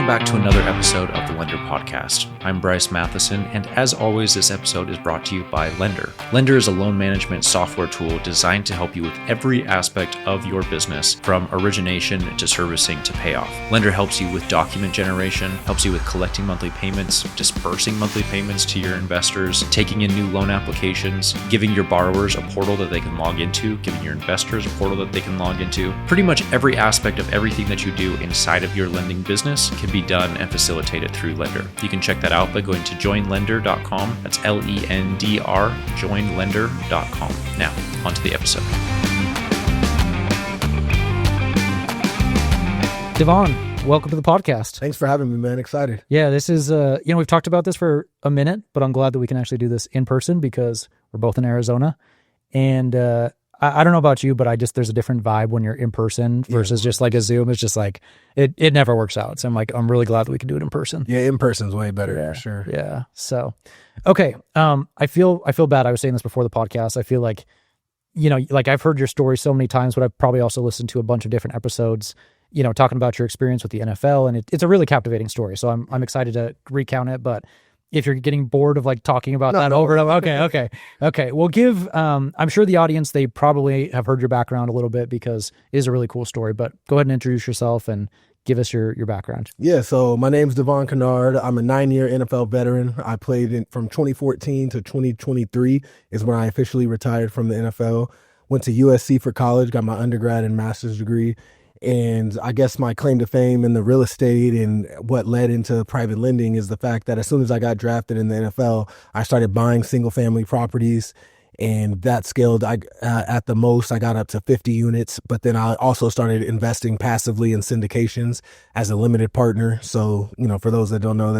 Welcome back to another episode of the Lender Podcast. I'm Bryce Matheson, and as always, this episode is brought to you by Lender. Lender is a loan management software tool designed to help you with every aspect of your business, from origination to servicing to payoff. Lender helps you with document generation, helps you with collecting monthly payments, dispersing monthly payments to your investors, taking in new loan applications, giving your borrowers a portal that they can log into, giving your investors a portal that they can log into. Pretty much every aspect of everything that you do inside of your lending business can be done and facilitated through Lender. You can check that out by going to joinlender.com. That's LENDR, joinlender.com. Now, on to the episode. Devon, welcome to the podcast. Thanks for having me, man. Excited. Yeah, this is, we've talked about this for a minute, but I'm glad that we can actually do this in person because we're both in Arizona. And I don't know about you, but there's a different vibe when you're in person versus just like a Zoom. It's just like, it never works out. So I'm really glad that we can do it in person. Yeah, in person's way better for sure. Yeah. So, okay. I feel bad. I was saying this before the podcast. I feel like, I've heard your story so many times, but I've probably also listened to a bunch of different episodes, talking about your experience with the NFL, and it's a really captivating story. So I'm excited to recount it, but if you're getting bored of talking about that over and over, okay. We'll give, I'm sure the audience, they probably have heard your background a little bit because it is a really cool story, but go ahead and introduce yourself and give us your background. Yeah, so my name's Devon Kennard. I'm a 9-year NFL veteran. I played from 2014 to 2023 is when I officially retired from the NFL. Went to USC for college, got my undergrad and master's degree. And I guess my claim to fame in the real estate and what led into private lending is the fact that as soon as I got drafted in the NFL, I started buying single family properties, and that scaled. At the most, I got up to 50 units, but then I also started investing passively in syndications as a limited partner. So, for those that don't know,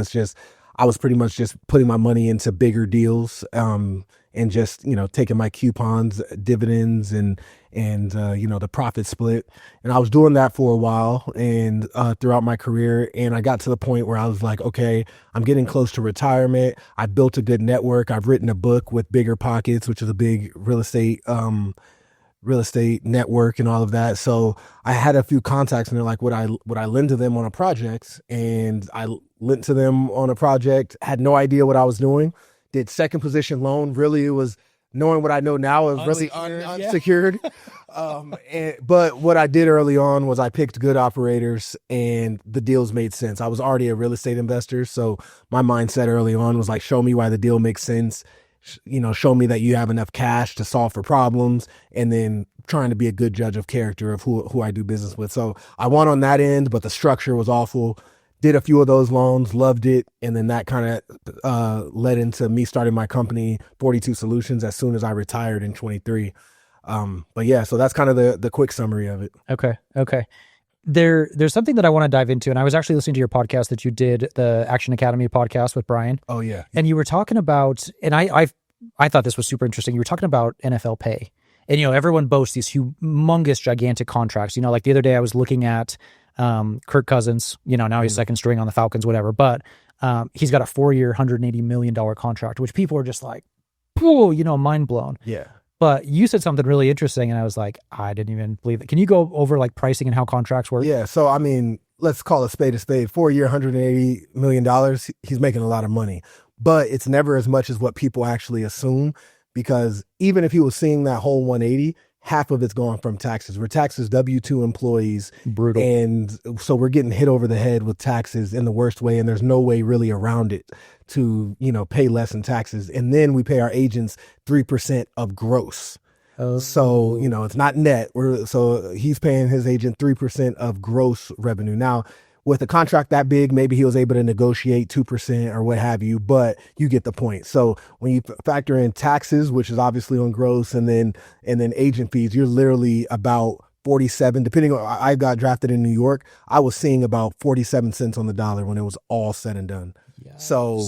I was pretty much just putting my money into bigger deals, and just, taking my coupons, dividends, and the profit split. And I was doing that for a while and throughout my career. And I got to the point where I was like, okay, I'm getting close to retirement. I built a good network. I've written a book with Bigger Pockets, which is a big real estate network and all of that. So I had a few contacts, and they're like, would I lend to them on a project? And I lent to them on a project, had no idea what I was doing. Did second position loan. Really, it was knowing what I know now is really unsecured. But what I did early on was I picked good operators, and the deals made sense. I was already a real estate investor, so my mindset early on was like, show me why the deal makes sense. Show me that you have enough cash to solve for problems, and then trying to be a good judge of character of who I do business with. So I won on that end, but the structure was awful. Did a few of those loans, loved it, and then that kind of led into me starting my company, 42 Solutions, as soon as I retired in 23. But yeah, so that's kind of the quick summary of it. Okay. There's something that I want to dive into, and I was actually listening to your podcast that you did, the Action Academy podcast with Brian. Oh yeah, and you were talking about, and I thought this was super interesting. You were talking about NFL pay, and everyone boasts these humongous, gigantic contracts. Like the other day, I was looking at Kirk Cousins, now he's second string on the Falcons, whatever, but he's got a 4-year, $180 million contract, which people are just like, whoa, mind blown. Yeah. But you said something really interesting, and I was like, I didn't even believe it. Can you go over pricing and how contracts work? Yeah. So, let's call a spade a spade. 4-year, $180 million. He's making a lot of money, but it's never as much as what people actually assume, because even if he was seeing that whole 180, half of it's gone from taxes. We're taxes W-2 employees. Brutal. And so we're getting hit over the head with taxes in the worst way. And there's no way really around it to, pay less in taxes. And then we pay our agents 3% of gross. Oh. So, it's not net. So he's paying his agent 3% of gross revenue. Now, with a contract that big, maybe he was able to negotiate 2% or what have you, but you get the point. So when you factor in taxes, which is obviously on gross, and then agent fees, you're literally about 47, depending on, I got drafted in New York. I was seeing about 47 cents on the dollar when it was all said and done. Yes. So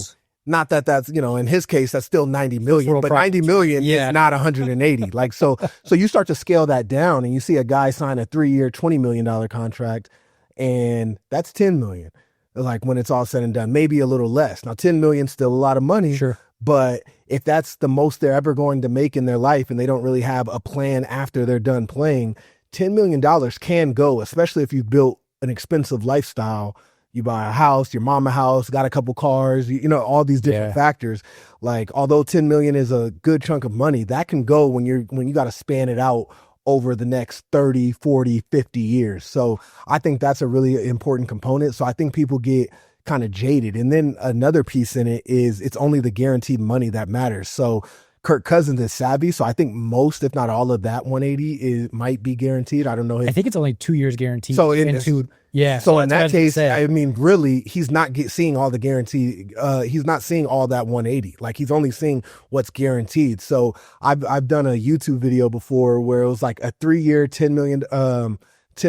not that's, in his case, that's still 90 million, but 90 million is not 180. So you start to scale that down, and you see a guy sign a 3-year, $20 million contract, and that's 10 million. Like when it's all said and done, maybe a little less. Now, 10 million is still a lot of money, sure, but if that's the most they're ever going to make in their life and they don't really have a plan after they're done playing, $10 million can go, especially if you've built an expensive lifestyle, you buy a house, your mom a house, got a couple cars, you know, all these different factors. Like, although 10 million is a good chunk of money, that can go when you got to span it out over the next 30, 40, 50 years. So I think that's a really important component. So I think people get kind of jaded. And then another piece in it is it's only the guaranteed money that matters. So Kirk Cousins is savvy. So I think most, if not all of that 180 might be guaranteed. I don't know. I think it's only 2 years guaranteed. So So in that case, I mean, really, he's not seeing all the guarantee. He's not seeing all that 180. Like, he's only seeing what's guaranteed. So I've done a YouTube video before where it was like a 3-year, $10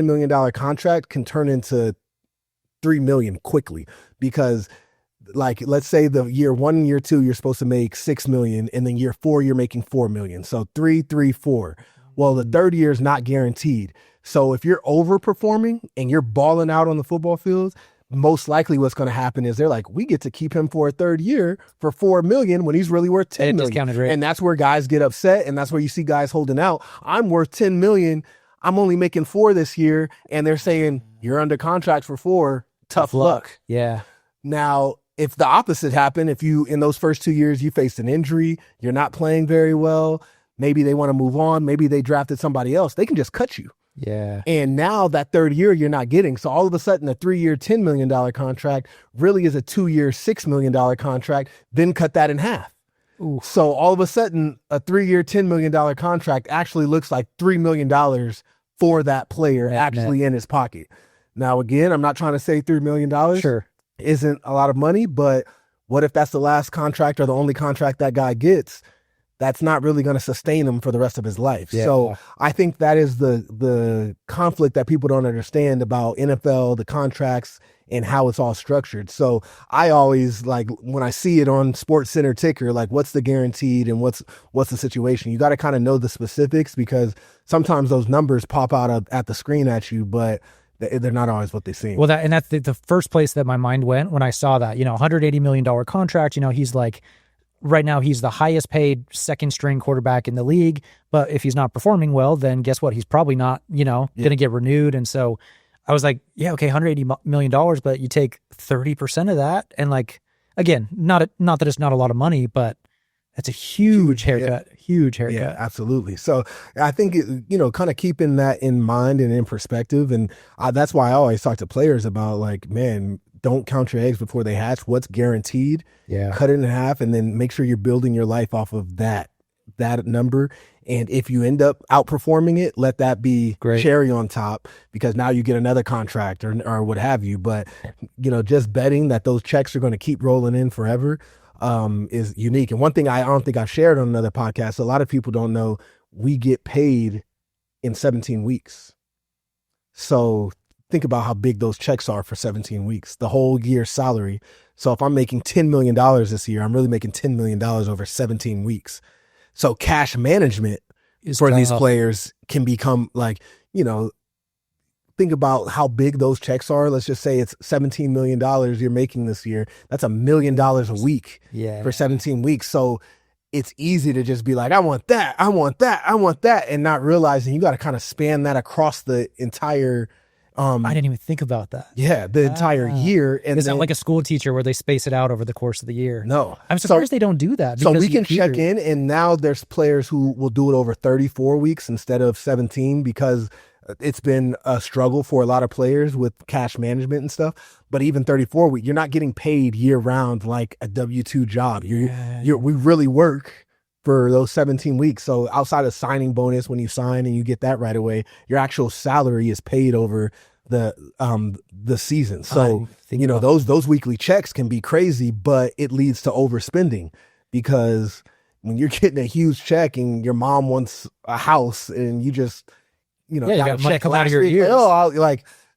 million contract can turn into $3 million quickly, because, like, let's say the year 1 and year 2, you're supposed to make $6 million, and then year 4, you're making $4 million. So 3, 3, 4. Well, the third year is not guaranteed. So if you're overperforming and you're balling out on the football field, most likely what's going to happen is they're like, we get to keep him for a third year for $4 million when he's really worth $10 million. And that's where guys get upset. And that's where you see guys holding out. I'm worth $10 million. I'm only making $4 this year. And they're saying, you're under contract for $4. Tough luck. Yeah. Now, if the opposite happened, if you, in those first 2 years, you faced an injury, you're not playing very well, maybe they want to move on, maybe they drafted somebody else, they can just cut you. Yeah. And now that third year you're not getting. So all of a sudden a 3-year, $10 million contract really is a 2-year, $6 million contract, then cut that in half. Ooh. So all of a sudden a 3-year, $10 million contract actually looks like $3 million for that player actually in his pocket. Now, again, I'm not trying to say $3 million isn't a lot of money, but what if that's the last contract or the only contract that guy gets? That's not really going to sustain him for the rest of his life. Yeah. So I think that is the conflict that people don't understand about NFL, the contracts, and how it's all structured. So I always, like, when I see it on Sports Center ticker, like, what's the guaranteed and what's the situation? You got to kind of know the specifics, because sometimes those numbers pop out at the screen at you, but they're not always what they seem. Well, that's the first place that my mind went when I saw that, $180 million contract. He's like, right now he's the highest paid second string quarterback in the league. But if he's not performing well, then guess what? He's probably not, going to get renewed. And so I was like, yeah, okay, $180 million, but you take 30% of that. And, like, again, not that it's not a lot of money, but that's a huge haircut. Huge haircut. Yeah, absolutely. So I think, kind of keeping that in mind and in perspective. And that's why I always talk to players about, like, man, don't count your eggs before they hatch. What's guaranteed? Yeah. Cut it in half, and then make sure you're building your life off of that number. And if you end up outperforming it, let that be cherry on top, because now you get another contract or what have you. But, just betting that those checks are going to keep rolling in forever is unique. And one thing I don't think I shared on another podcast, a lot of people don't know, we get paid in 17 weeks. So think about how big those checks are for 17 weeks, the whole year's salary. So if I'm making $10 million this year, I'm really making $10 million over 17 weeks. So cash management for these players can become, like, think about how big those checks are. Let's just say it's $17 million you're making this year. That's $1 million a week for 17 weeks. So it's easy to just be like, I want that, I want that, I want that, and not realizing you got to kind of span that across the entire I didn't even think about that. Yeah, the entire year. And it's not like a school teacher where they space it out over the course of the year. No. I'm surprised they don't do that. So we can check in, and now there's players who will do it over 34 weeks instead of 17, because it's been a struggle for a lot of players with cash management and stuff. But even 34 weeks, you're not getting paid year round like a W-2 job. We really work for those 17 weeks. So outside of signing bonus, when you sign and you get that right away, your actual salary is paid over the season. So, those weekly checks can be crazy, but it leads to overspending, because when you're getting a huge check and your mom wants a house and you just, you got money come out of your ears.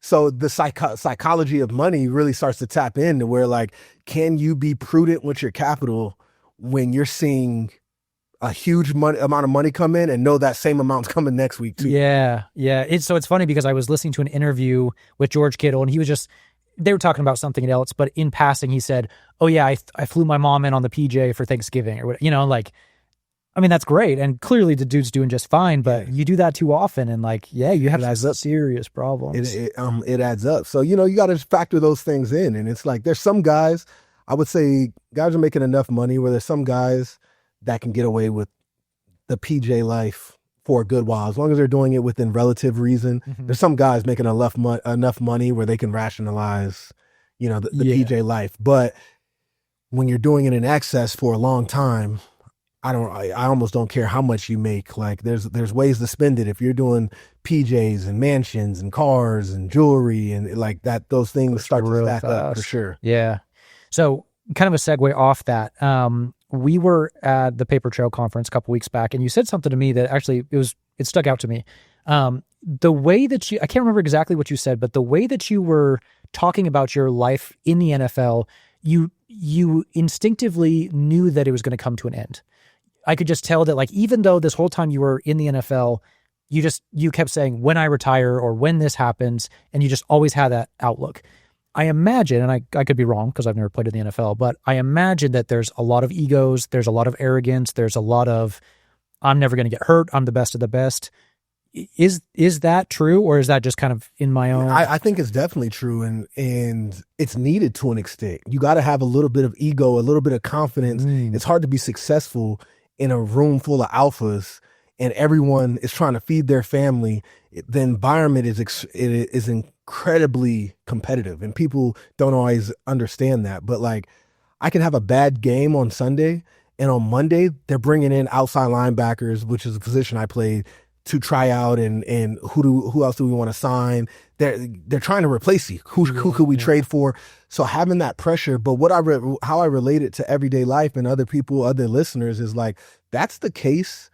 So the psychology of money really starts to tap into where, like, can you be prudent with your capital when you're seeing a huge amount of money come in and know that same amount's coming next week too? Yeah. It's funny because I was listening to an interview with George Kittle, and they were talking about something else, but in passing he said, "Oh yeah, I flew my mom in on the PJ for Thanksgiving," or what, I mean, that's great. And clearly the dude's doing just fine, but you do that too often. And like, you have some serious problems. It adds up. So, you got to factor those things in. And it's like, there's some guys, I would say guys are making enough money where there's some guys that can get away with the PJ life for a good while, as long as they're doing it within relative reason. There's some guys making enough money where they can rationalize, the PJ life. But when you're doing it in excess for a long time, I almost don't care how much you make. Like there's ways to spend it. If you're doing PJs and mansions and cars and jewelry and like that, those things start to stack up for sure. Yeah. So kind of a segue off that. We were at the Paper Trail conference a couple weeks back, and you said something to me that actually it stuck out to me. The way that I can't remember exactly what you said, but the way that you were talking about your life in the NFL, you instinctively knew that it was going to come to an end. I could just tell that, like, even though this whole time you were in the NFL, you kept saying, when I retire or when this happens, and you just always had that outlook. I imagine, and I could be wrong because I've never played in the NFL, but I imagine that there's a lot of egos, there's a lot of arrogance, there's a lot of, I'm never going to get hurt, I'm the best of the best. Is that true, or is that just kind of in my own? I think it's definitely true, and it's needed to an extent. You got to have a little bit of ego, a little bit of confidence. It's hard to be successful in a room full of alphas and everyone is trying to feed their family. The environment is incredibly competitive, and people don't always understand that. But like, I can have a bad game on Sunday, and on Monday they're bringing in outside linebackers, which is a position I played, to try out, and who else do we want to sign? They're trying to replace you. Who could we trade for? So having that pressure, but how I relate it to everyday life and other people, other listeners, is like, that's the case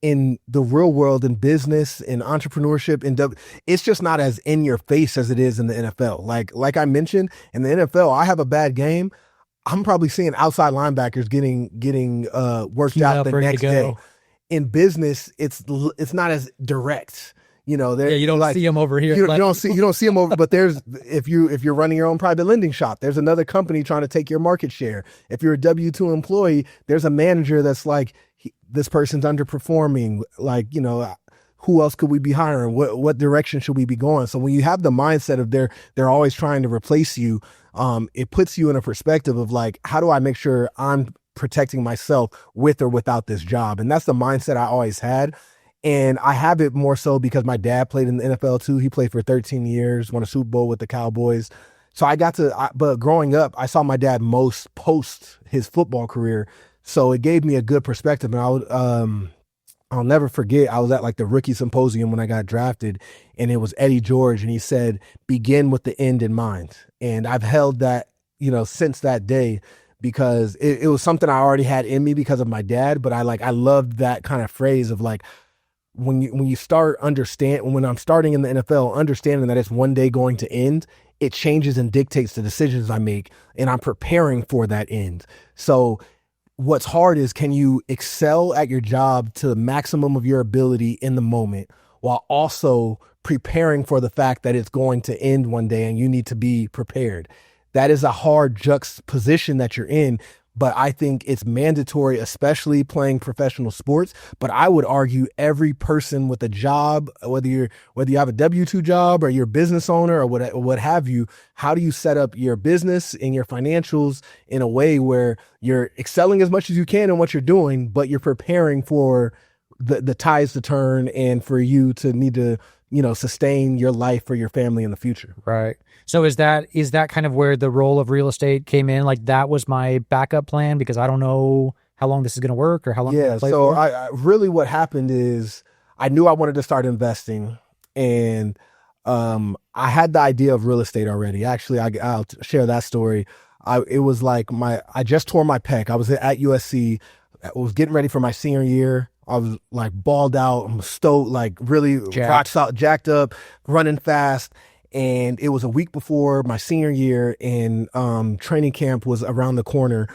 in the real world, in business, in entrepreneurship, it's just not as in your face as it is in the NFL. Like I mentioned, in the NFL, I have a bad game, I'm probably seeing outside linebackers getting worked out the next day. In business, it's not as direct. You don't see them over here. You don't see them over. But if you're running your own private lending shop, there's another company trying to take your market share. If you're a W-2 employee, there's a manager that's like, this person's underperforming. Like, who else could we be hiring? What direction should we be going? So when you have the mindset of they're always trying to replace you, it puts you in a perspective of like, how do I make sure I'm protecting myself with or without this job? And that's the mindset I always had. And I have it more so because my dad played in the NFL too. He played for 13 years, won a Super Bowl with the Cowboys. So but growing up, I saw my dad most post his football career. So it gave me a good perspective. And I'll never forget, I was at like the rookie symposium when I got drafted, and it was Eddie George, and he said, begin with the end in mind. And I've held that, since that day, because it was something I already had in me because of my dad. But I loved that kind of phrase of like, when I'm starting in the NFL, understanding that it's one day going to end, it changes and dictates the decisions I make, and I'm preparing for that end. So what's hard is, can you excel at your job to the maximum of your ability in the moment while also preparing for the fact that it's going to end one day and you need to be prepared? That is a hard juxtaposition that you're in, but I think it's mandatory, especially playing professional sports. But I would argue every person with a job, whether you have a W-2 job or you're a business owner or what have you, how do you set up your business and your financials in a way where you're excelling as much as you can in what you're doing, but you're preparing for the tides to turn and for you to need to, sustain your life for your family in the future. Right. So is that kind of where the role of real estate came in? Like, that was my backup plan because I don't know how long this is going to work or how long. Yeah. So I really, what happened is I knew I wanted to start investing, and I had the idea of real estate already. Actually, I'll share that story. It was like I just tore my pec. I was at USC. I was getting ready for my senior year. I was like balled out. I'm stoked, like really jacked up, running fast. And it was a week before my senior year, and training camp was around the corner,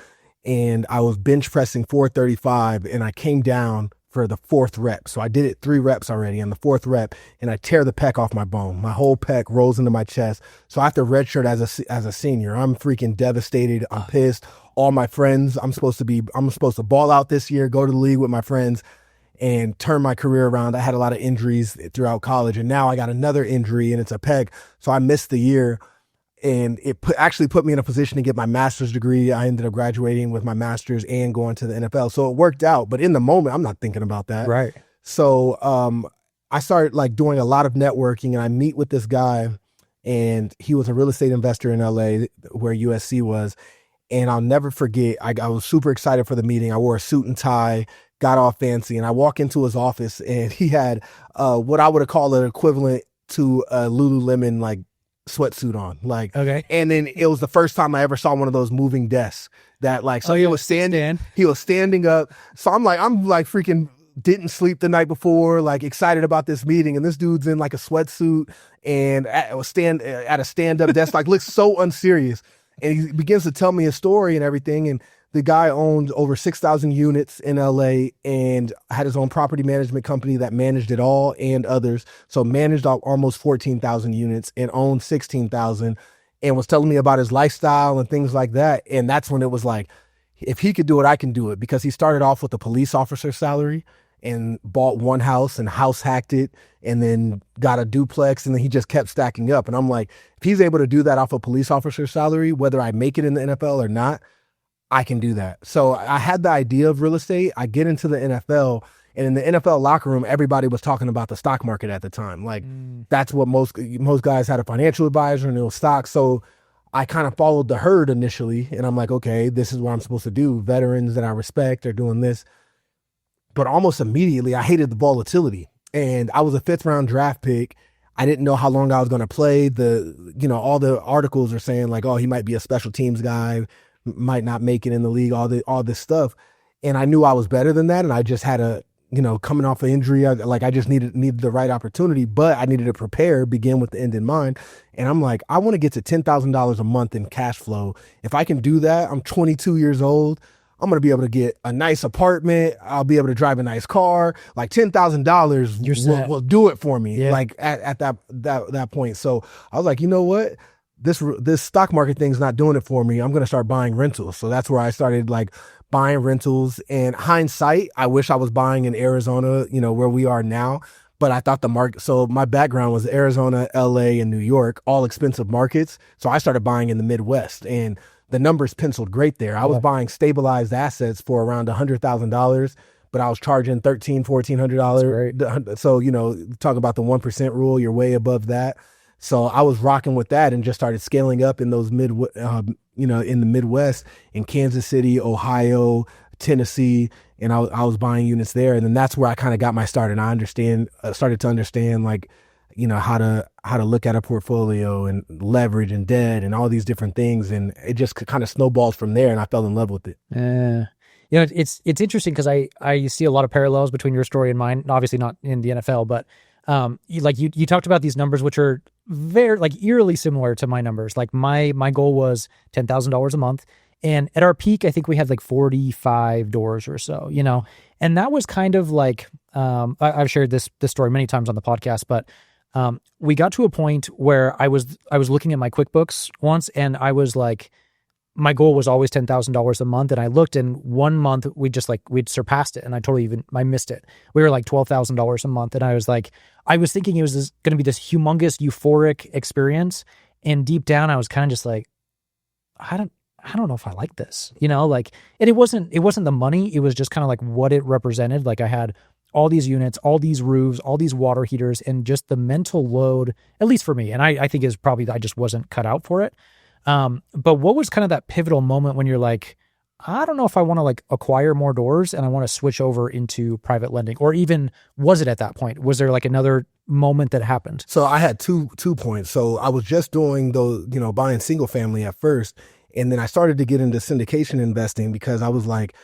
and I was bench pressing 435, and I came down for the 4th rep. So I did it 3 reps already on the 4th rep, and I tear the pec off my bone. My whole pec rolls into my chest. So I have to redshirt as a senior. I'm freaking devastated. I'm pissed. All my friends, I'm supposed to ball out this year, go to the league with my friends, and turn my career around. I had a lot of injuries throughout college, and now I got another injury, and it's a pec. So I missed the year, and it actually put me in a position to get my master's degree. I ended up graduating with my master's and going to the NFL. So it worked out. But in the moment, I'm not thinking about that. Right. So I started like doing a lot of networking, and I meet with this guy, and he was a real estate investor in LA where USC was. And I'll never forget, I was super excited for the meeting. I wore a suit and tie, got all fancy, and I walk into his office, and he had what I would have called an equivalent to a Lululemon like sweatsuit on. Like, okay. And then it was the first time I ever saw one of those moving desks that like, so he was standing up. So I'm like freaking didn't sleep the night before, like excited about this meeting. And this dude's in like a sweatsuit and at a stand-up desk, like looks so unserious. And he begins to tell me his story and everything. And the guy owned over 6,000 units in LA and had his own property management company that managed it all and others. So managed almost 14,000 units and owned 16,000, and was telling me about his lifestyle and things like that. And that's when it was like, if he could do it, I can do it, because he started off with a police officer's salary and bought one house and house hacked it and then got a duplex, and then he just kept stacking up. And I'm like, if he's able to do that off a police officer's salary, whether I make it in the NFL or not, I can do that. So I had the idea of real estate. I get into the NFL, and in the NFL locker room, everybody was talking about the stock market at the time. Like that's what most guys had, a financial advisor, and it was stocks. So I kind of followed the herd initially, and I'm like, okay, this is what I'm supposed to do. Veterans that I respect are doing this. But almost immediately, I hated the volatility. And I was a 5th round draft pick. I didn't know how long I was going to play. All the articles are saying like, oh, he might be a special teams guy, might not make it in the league, all this stuff. And I knew I was better than that. And I just had coming off an injury, I just needed the right opportunity, but I needed to prepare, begin with the end in mind. And I'm like, I want to get to $10,000 a month in cash flow. If I can do that, I'm 22 years old. I'm going to be able to get a nice apartment. I'll be able to drive a nice car. Like $10,000 will do it for me. Yeah. Like at that point. So I was like, you know what? This stock market thing's not doing it for me. I'm going to start buying rentals. So that's where I started like buying rentals. And hindsight, I wish I was buying in Arizona, where we are now. But I thought the market, so my background was Arizona, LA, and New York, all expensive markets. So I started buying in the Midwest, and the numbers penciled great there. I was buying stabilized assets for around $100,000, but I was charging $1,400. So, talk about the 1% rule, you're way above that. So I was rocking with that and just started scaling up in those in the Midwest, in Kansas City, Ohio, Tennessee, and I was buying units there. And then that's where I kind of got my start, and I started to understand like, how to look at a portfolio and leverage and debt and all these different things. And it just kind of snowballed from there, and I fell in love with it. It's interesting because I see a lot of parallels between your story and mine, obviously not in the NFL, but you talked about these numbers, which are very like eerily similar to my numbers. Like my goal was $10,000 a month. And at our peak, I think we had like 45 doors or so, and that was kind of like, I've shared this story many times on the podcast, but we got to a point where I was looking at my QuickBooks once, and I was like, my goal was always $10,000 a month. And I looked, and 1 month we'd surpassed it, and I missed it. We were like $12,000 a month. And I was thinking it was going to be this humongous euphoric experience. And deep down, I was kind of just like, I don't know if I like this, and it wasn't the money. It was just kind of like what it represented. Like I had all these units, all these roofs, all these water heaters, and just the mental load, at least for me. And I think is probably, I just wasn't cut out for it. But what was kind of that pivotal moment when you're like, I don't know if I want to like acquire more doors and I want to switch over into private lending, or even was it at that point? Was there like another moment that happened? So I had two points. So I was just doing those, buying single family at first. And then I started to get into syndication investing because I was like,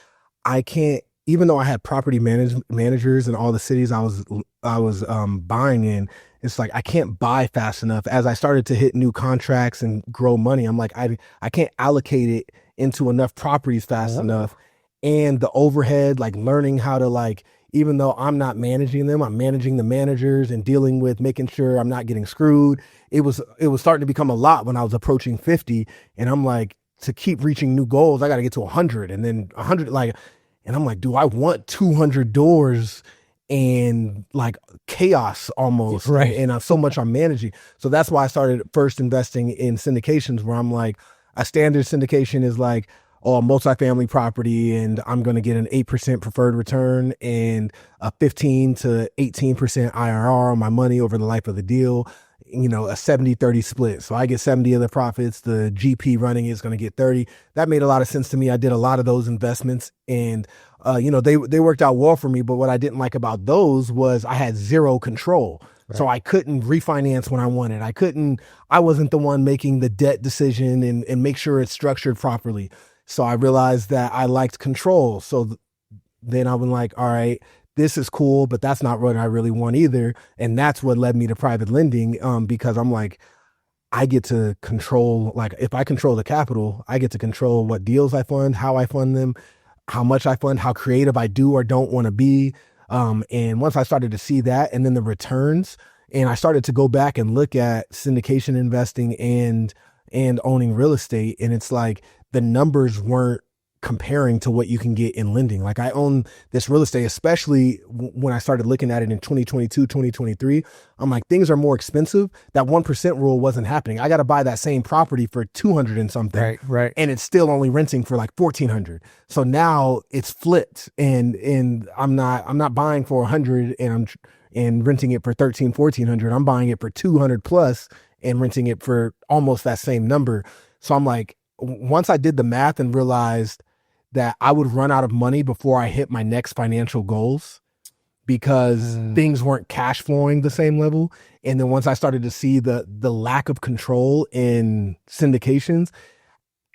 I can't, even though I had property managers in all the cities I was buying in, it's like, I can't buy fast enough. As I started to hit new contracts and grow money, I'm like, I can't allocate it into enough properties fast enough. And the overhead, like learning how to like even though I'm not managing them, I'm managing the managers and dealing with making sure I'm not getting screwed. It was starting to become a lot when I was approaching 50, and I'm like, to keep reaching new goals, I got to get to 100, and then 100, like, and I'm like, do I want 200 doors and like chaos almost, right? And so much I'm managing. So that's why I started first investing in syndications, where I'm like, a standard syndication is like, oh, a multifamily property, and I'm going to get an 8% preferred return and a 15 to 18% IRR on my money over the life of the deal. You know, a 70-30 split. So I get 70 of the profits. The GP running is going to get 30. That made a lot of sense to me. I did a lot of those investments, and they worked out well for me. But what I didn't like about those was I had zero control. Right. So I couldn't refinance when I wanted. I wasn't the one making the debt decision and make sure it's structured properly. So I realized that I liked control. So then I was like, all right, this is cool, but that's not what I really want either. And that's what led me to private lending, because I'm like, I get to control, like, if I control the capital, I get to control what deals I fund, how I fund them, how much I fund, how creative I do or don't want to be. And once I started to see that, and then the returns, and I started to go back and look at syndication investing and owning real estate, and it's like the numbers weren't comparing to what you can get in lending. Like, I own this real estate, especially when I started looking at it in 2022, 2023, I'm like, things are more expensive. That 1% rule wasn't happening. I got to buy that same property for 200 and something. Right. And it's still only renting for like 1,400. So now it's flipped, and I'm not buying for 100 and renting it for 1,400. I'm buying it for 200 plus and renting it for almost that same number. So I'm like, once I did the math and realized that I would run out of money before I hit my next financial goals, because things weren't cash flowing the same level. And then once I started to see the lack of control in syndications,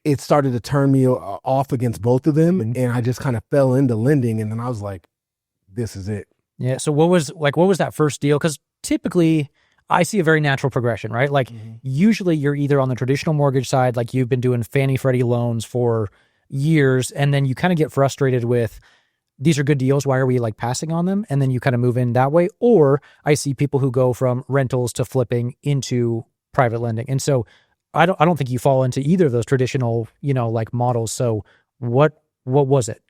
it started to turn me off against both of them. And I just kind of fell into lending. And then I was like, this is it. Yeah. So what was that first deal? Because typically I see a very natural progression, right? Like, usually you're either on the traditional mortgage side, like you've been doing Fannie Freddie loans for years, and then you kind of get frustrated with, these are good deals, why are we like passing on them? And then you kind of move in that way. Or I see people who go from rentals to flipping into private lending. And so I don't think you fall into either of those traditional, like models. So what was it?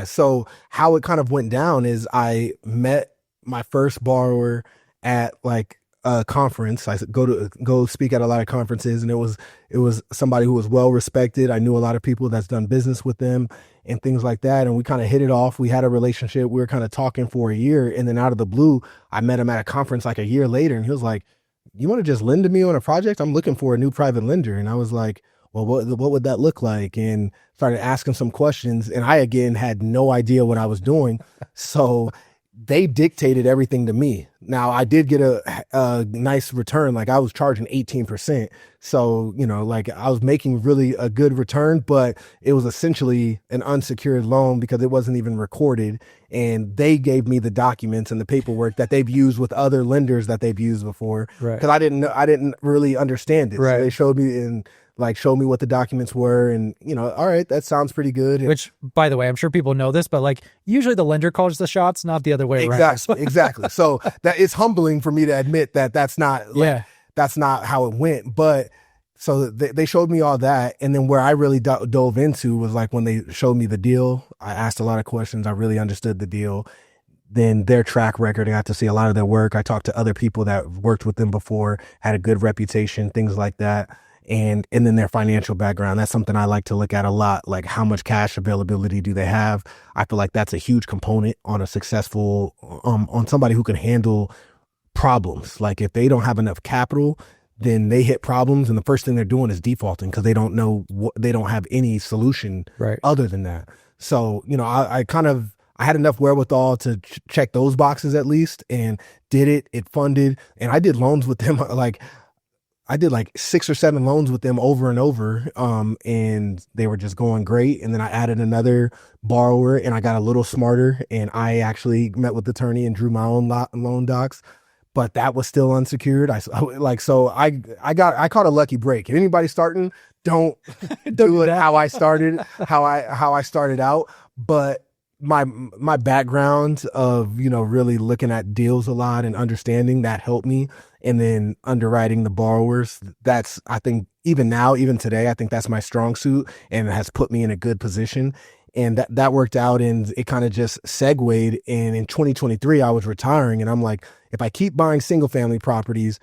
So how it kind of went down is I met my first borrower at like a conference. I go speak at a lot of conferences, and it was somebody who was well respected. I knew a lot of people that's done business with them and things like that. And we kind of hit it off. We had a relationship. We were kind of talking for a year, and then out of the blue, I met him at a conference like a year later, and he was like, "You want to just lend to me on a project? I'm looking for a new private lender." And I was like, well, what would that look like? And started asking some questions, and I again had no idea what I was doing. So they dictated everything to me. Now, I did get a nice return. Like, I was charging 18%. So, like, I was making really a good return, but it was essentially an unsecured loan because it wasn't even recorded. And they gave me the documents and the paperwork that they've used with other lenders that they've used before. Right. Because I didn't really understand it. Right. So they showed me what the documents were, and, all right, that sounds pretty good. Which, by the way, I'm sure people know this, but like, usually the lender calls the shots, not the other way around. Exactly. So that it's humbling for me to admit that that's not how it went. But so they showed me all that. And then where I really dove into was like when they showed me the deal. I asked a lot of questions. I really understood the deal. Then their track record, I got to see a lot of their work. I talked to other people that worked with them before, had a good reputation, things like that. And then their financial background. That's something I like to look at a lot. Like, how much cash availability do they have? I feel like that's a huge component on a successful, on somebody who can handle problems. Like, if they don't have enough capital, then they hit problems, and the first thing they're doing is defaulting because they don't know they don't have any solution other than that. So, I had enough wherewithal to check those boxes at least, and did it. It funded, and I did loans with them. I did like 6 or 7 loans with them over and over, and they were just going great. And then I added another borrower, and I got a little smarter, and I actually met with the attorney and drew my own loan docs, but that was still unsecured. I caught a lucky break. If anybody's starting, don't do it how I started out. But my background of, really looking at deals a lot and understanding that helped me. And then underwriting the borrowers, that's, I think even now, even today, I think that's my strong suit and has put me in a good position. And that worked out, and it kind of just segued. And in 2023, I was retiring, and I'm like, if I keep buying single family properties,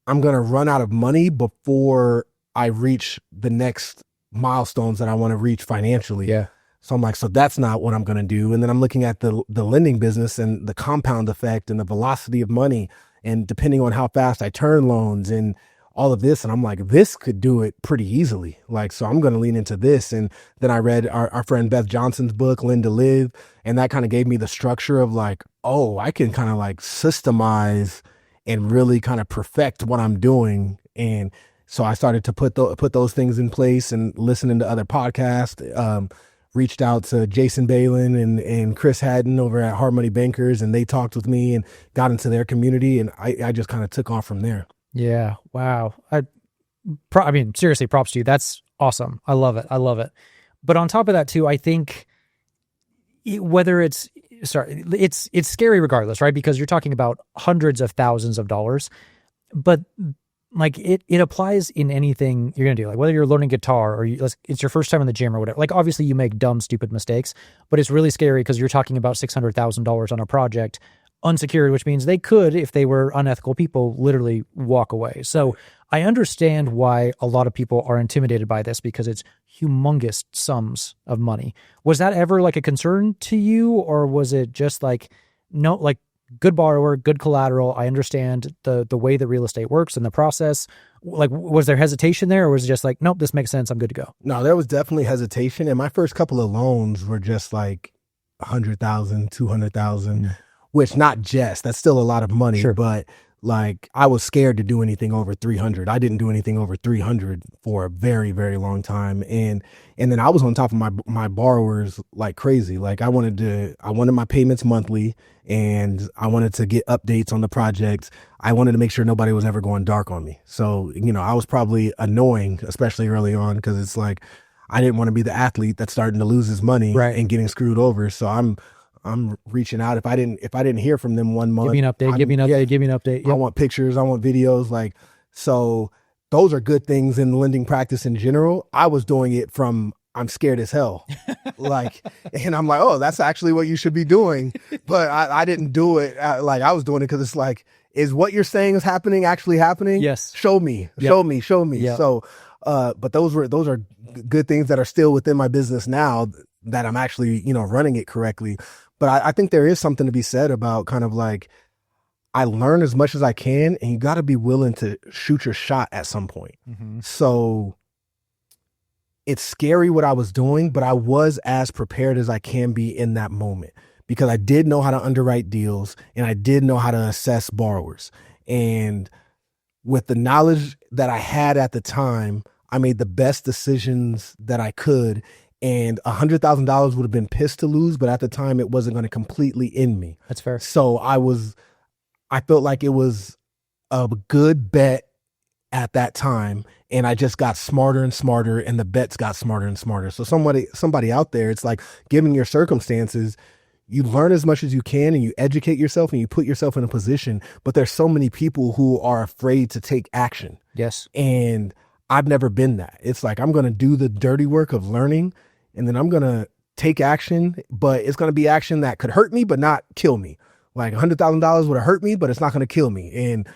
I'm going to run out of money before I reach the next milestones that I want to reach financially. Yeah. So I'm like, so that's not what I'm going to do. And then I'm looking at the lending business and the compound effect and the velocity of money, and depending on how fast I turn loans and all of this. And I'm like, this could do it pretty easily. Like, so I'm going to lean into this. And then I read our friend Beth Johnson's book, Lend to Live. And that kind of gave me the structure of like, oh, I can kind of like systemize and really kind of perfect what I'm doing. And so I started to put those things in place and listening to other podcasts, reached out to Jason Balin and Chris Haddon over at Hard Money Bankers, and they talked with me and got into their community. And I just kind of took off from there. Yeah. Wow. I mean, seriously, props to you. That's awesome. I love it. But on top of that too, I think it's scary regardless, right? Because you're talking about hundreds of thousands of dollars, but like it applies in anything you're going to do. Like whether you're learning guitar or it's your first time in the gym or whatever, like obviously you make dumb, stupid mistakes, but it's really scary because you're talking about $600,000 on a project unsecured, which means they could, if they were unethical people, literally walk away. So I understand why a lot of people are intimidated by this because it's humongous sums of money. Was that ever like a concern to you, or was it just like, no, like good borrower, good collateral, I understand the way that real estate works and the process? Like, was there hesitation there, or was it just like, nope, this makes sense, I'm good to go? No, there was definitely hesitation. And my first couple of loans were just like 100,000, 200,000. Which that's still a lot of money, sure. But like I was scared to do anything over 300. I didn't do anything over 300 for a very, very long time. And then I was on top of my borrowers like crazy. Like I wanted my payments monthly, and I wanted to get updates on the projects. I wanted to make sure nobody was ever going dark on me. So, I was probably annoying, especially early on, because it's like, I didn't want to be the athlete that's starting to lose his money and getting screwed over. So I'm reaching out. If I didn't hear from them 1 month, give me an update. I want pictures. I want videos. Like, so those are good things in lending practice in general. I was doing it from, I'm scared as hell. Like, and I'm like, oh, that's actually what you should be doing. But I didn't do it. Like I was doing it because it's like, is what you're saying is happening actually happening? Yes. Show me. Yep. So, but those are good things that are still within my business now that I'm actually, running it correctly. But I think there is something to be said about kind of like, I learn as much as I can, and you got to be willing to shoot your shot at some point. Mm-hmm. So it's scary what I was doing, but I was as prepared as I can be in that moment, because I did know how to underwrite deals and I did know how to assess borrowers. And with the knowledge that I had at the time, I made the best decisions that I could. And $100,000 would have been pissed to lose, but at the time it wasn't going to completely end me. That's fair. So I felt like it was a good bet at that time. And I just got smarter and smarter, and the bets got smarter and smarter. So somebody out there, it's like, given your circumstances, you learn as much as you can and you educate yourself and you put yourself in a position. But there's so many people who are afraid to take action. Yes. And I've never been that. It's like, I'm going to do the dirty work of learning, and then I'm going to take action, but it's going to be action that could hurt me, but not kill me. Like $100,000 would have hurt me, but it's not going to kill me. And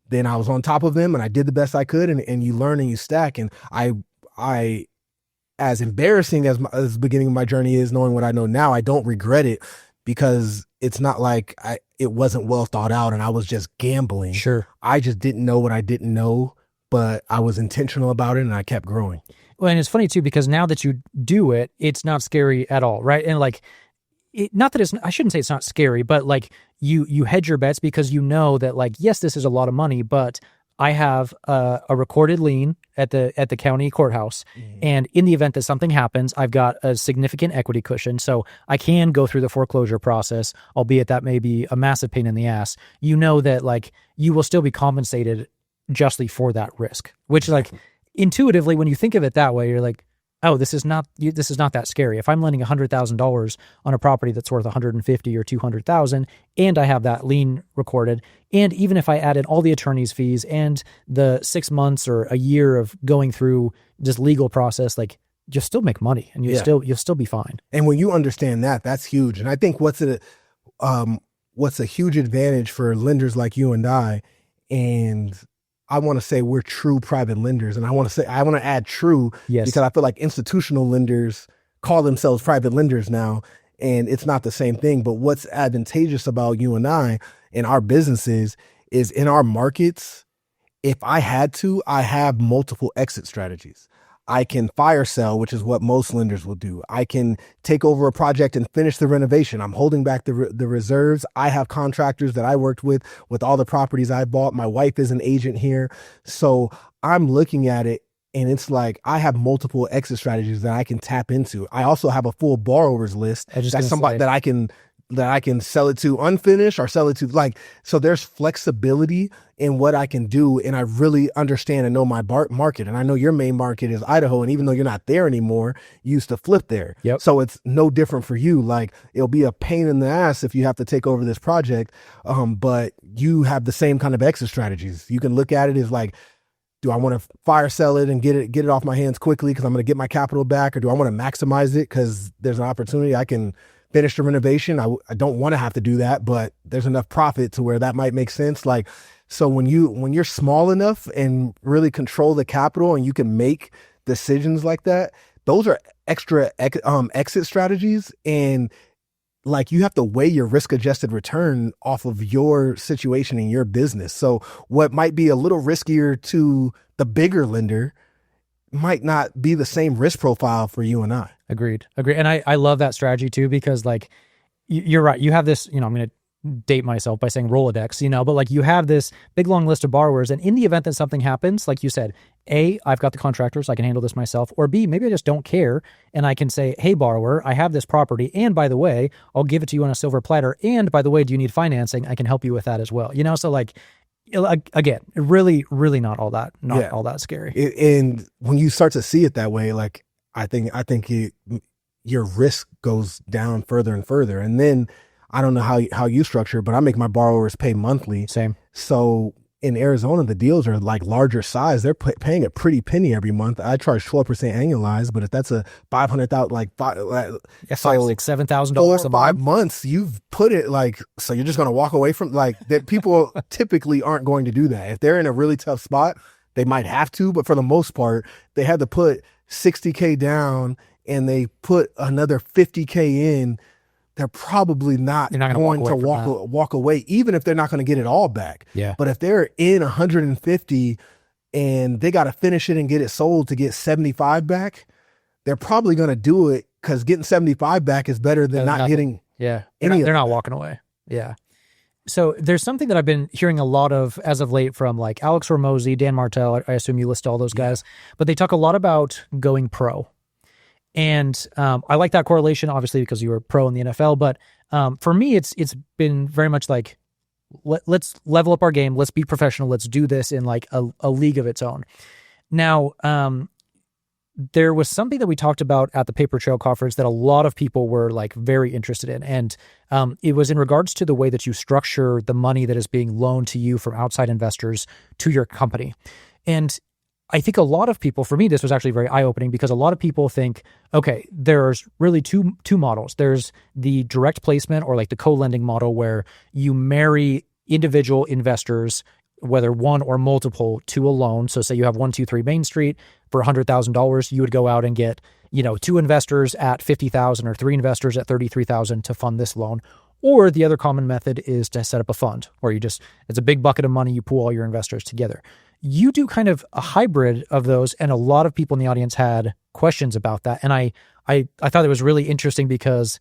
then I was on top of them, and I did the best I could, and you learn and you stack. And I as embarrassing as the beginning of my journey is, knowing what I know now, I don't regret it, because it's not like it wasn't well thought out and I was just gambling. Sure. I just didn't know what I didn't know, but I was intentional about it, and I kept growing. Well, and it's funny too, because now that you do it, it's not scary at all, right? And like, I shouldn't say it's not scary, but like you hedge your bets, because you know that like, yes, this is a lot of money, but I have a recorded lien at the county courthouse. Mm-hmm. And in the event that something happens, I've got a significant equity cushion. So I can go through the foreclosure process, albeit that may be a massive pain in the ass. You know that like you will still be compensated justly for that risk, which like intuitively, when you think of it that way, you're like, oh, this is not that scary. If I'm lending $100,000 on a property that's worth 150 or 200,000, and I have that lien recorded, and even if I add in all the attorney's fees and the 6 months or a year of going through just legal process, like, you'll still make money and you'll still be fine. And when you understand that, that's huge. And I think what's a huge advantage for lenders like you and I, and I want to say we're true private lenders. And I want to add true, because I feel like institutional lenders call themselves private lenders now, and it's not the same thing. But what's advantageous about you and I in our businesses is in our markets, if I had to, I have multiple exit strategies. I can fire sell, which is what most lenders will do. I can take over a project and finish the renovation. I'm holding back the reserves. I have contractors that I worked with all the properties I bought. My wife is an agent here. So I'm looking at it, and it's like I have multiple exit strategies that I can tap into. I also have a full borrowers list. That's somebody that I can sell it to unfinished or sell it to, like, so there's flexibility in what I can do. And I really understand and know my market. And I know your main market is Idaho. And even though you're not there anymore, you used to flip there. Yep. So it's no different for you. Like, it'll be a pain in the ass if you have to take over this project. But you have the same kind of exit strategies. You can look at it as like, do I want to fire sell it and get it off my hands quickly because I'm going to get my capital back? Or do I want to maximize it because there's an opportunity I can finish the renovation? I don't want to have to do that, but there's enough profit to where that might make sense. Like, so when you're small enough and really control the capital and you can make decisions like that, those are extra exit strategies. And like, you have to weigh your risk adjusted return off of your situation in your business. So what might be a little riskier to the bigger lender might not be the same risk profile for you and I. Agreed. And I love that strategy too, because like, you're right. You have this, I'm going to date myself by saying Rolodex, but like, you have this big, long list of borrowers. And in the event that something happens, like you said, A, I've got the contractors, I can handle this myself. Or B, maybe I just don't care. And I can say, hey, borrower, I have this property. And by the way, I'll give it to you on a silver platter. And by the way, do you need financing? I can help you with that as well. So like, again, really, really not all that scary. And when you start to see it that way, like, I think your risk goes down further and further. And then I don't know how you structure, but I make my borrowers pay monthly. Same. So in Arizona, the deals are like larger size. They're paying a pretty penny every month. I charge 12% annualized, but if that's a $500,000, like $7,000 a month. 5 months, you've put it like, so you're just going to walk away from, like, that. People typically aren't going to do that. If they're in a really tough spot, they might have to, but for the most part, they had to put $60K down and they put another $50K in. They're probably not going to walk away, even if they're not going to get it all back. Yeah. But if they're in 150 and they got to finish it and get it sold to get 75 back, they're probably going to do it because getting 75 back is better than not getting. Yeah. They're not walking away. Yeah. So there's something that I've been hearing a lot of as of late from like Alex Hormozy, Dan Martell. I assume you list all those guys, but they talk a lot about going pro. And I like that correlation, obviously, because you were pro in the NFL. But for me, it's been very much like, let's level up our game. Let's be professional. Let's do this in like a league of its own. Now, there was something that we talked about at the Paper Trail Conference that a lot of people were like very interested in. And it was in regards to the way that you structure the money that is being loaned to you from outside investors to your company. And I think a lot of people, for me, this was actually very eye-opening because a lot of people think, okay, there's really two models. There's the direct placement or like the co-lending model where you marry individual investors, whether one or multiple, to a loan. So say you have 123 Main Street for $100,000, you would go out and get, 2 investors at $50,000 or 3 investors at $33,000 to fund this loan. Or the other common method is to set up a fund where it's a big bucket of money, you pool all your investors together. You do kind of a hybrid of those, and a lot of people in the audience had questions about that. And I thought it was really interesting because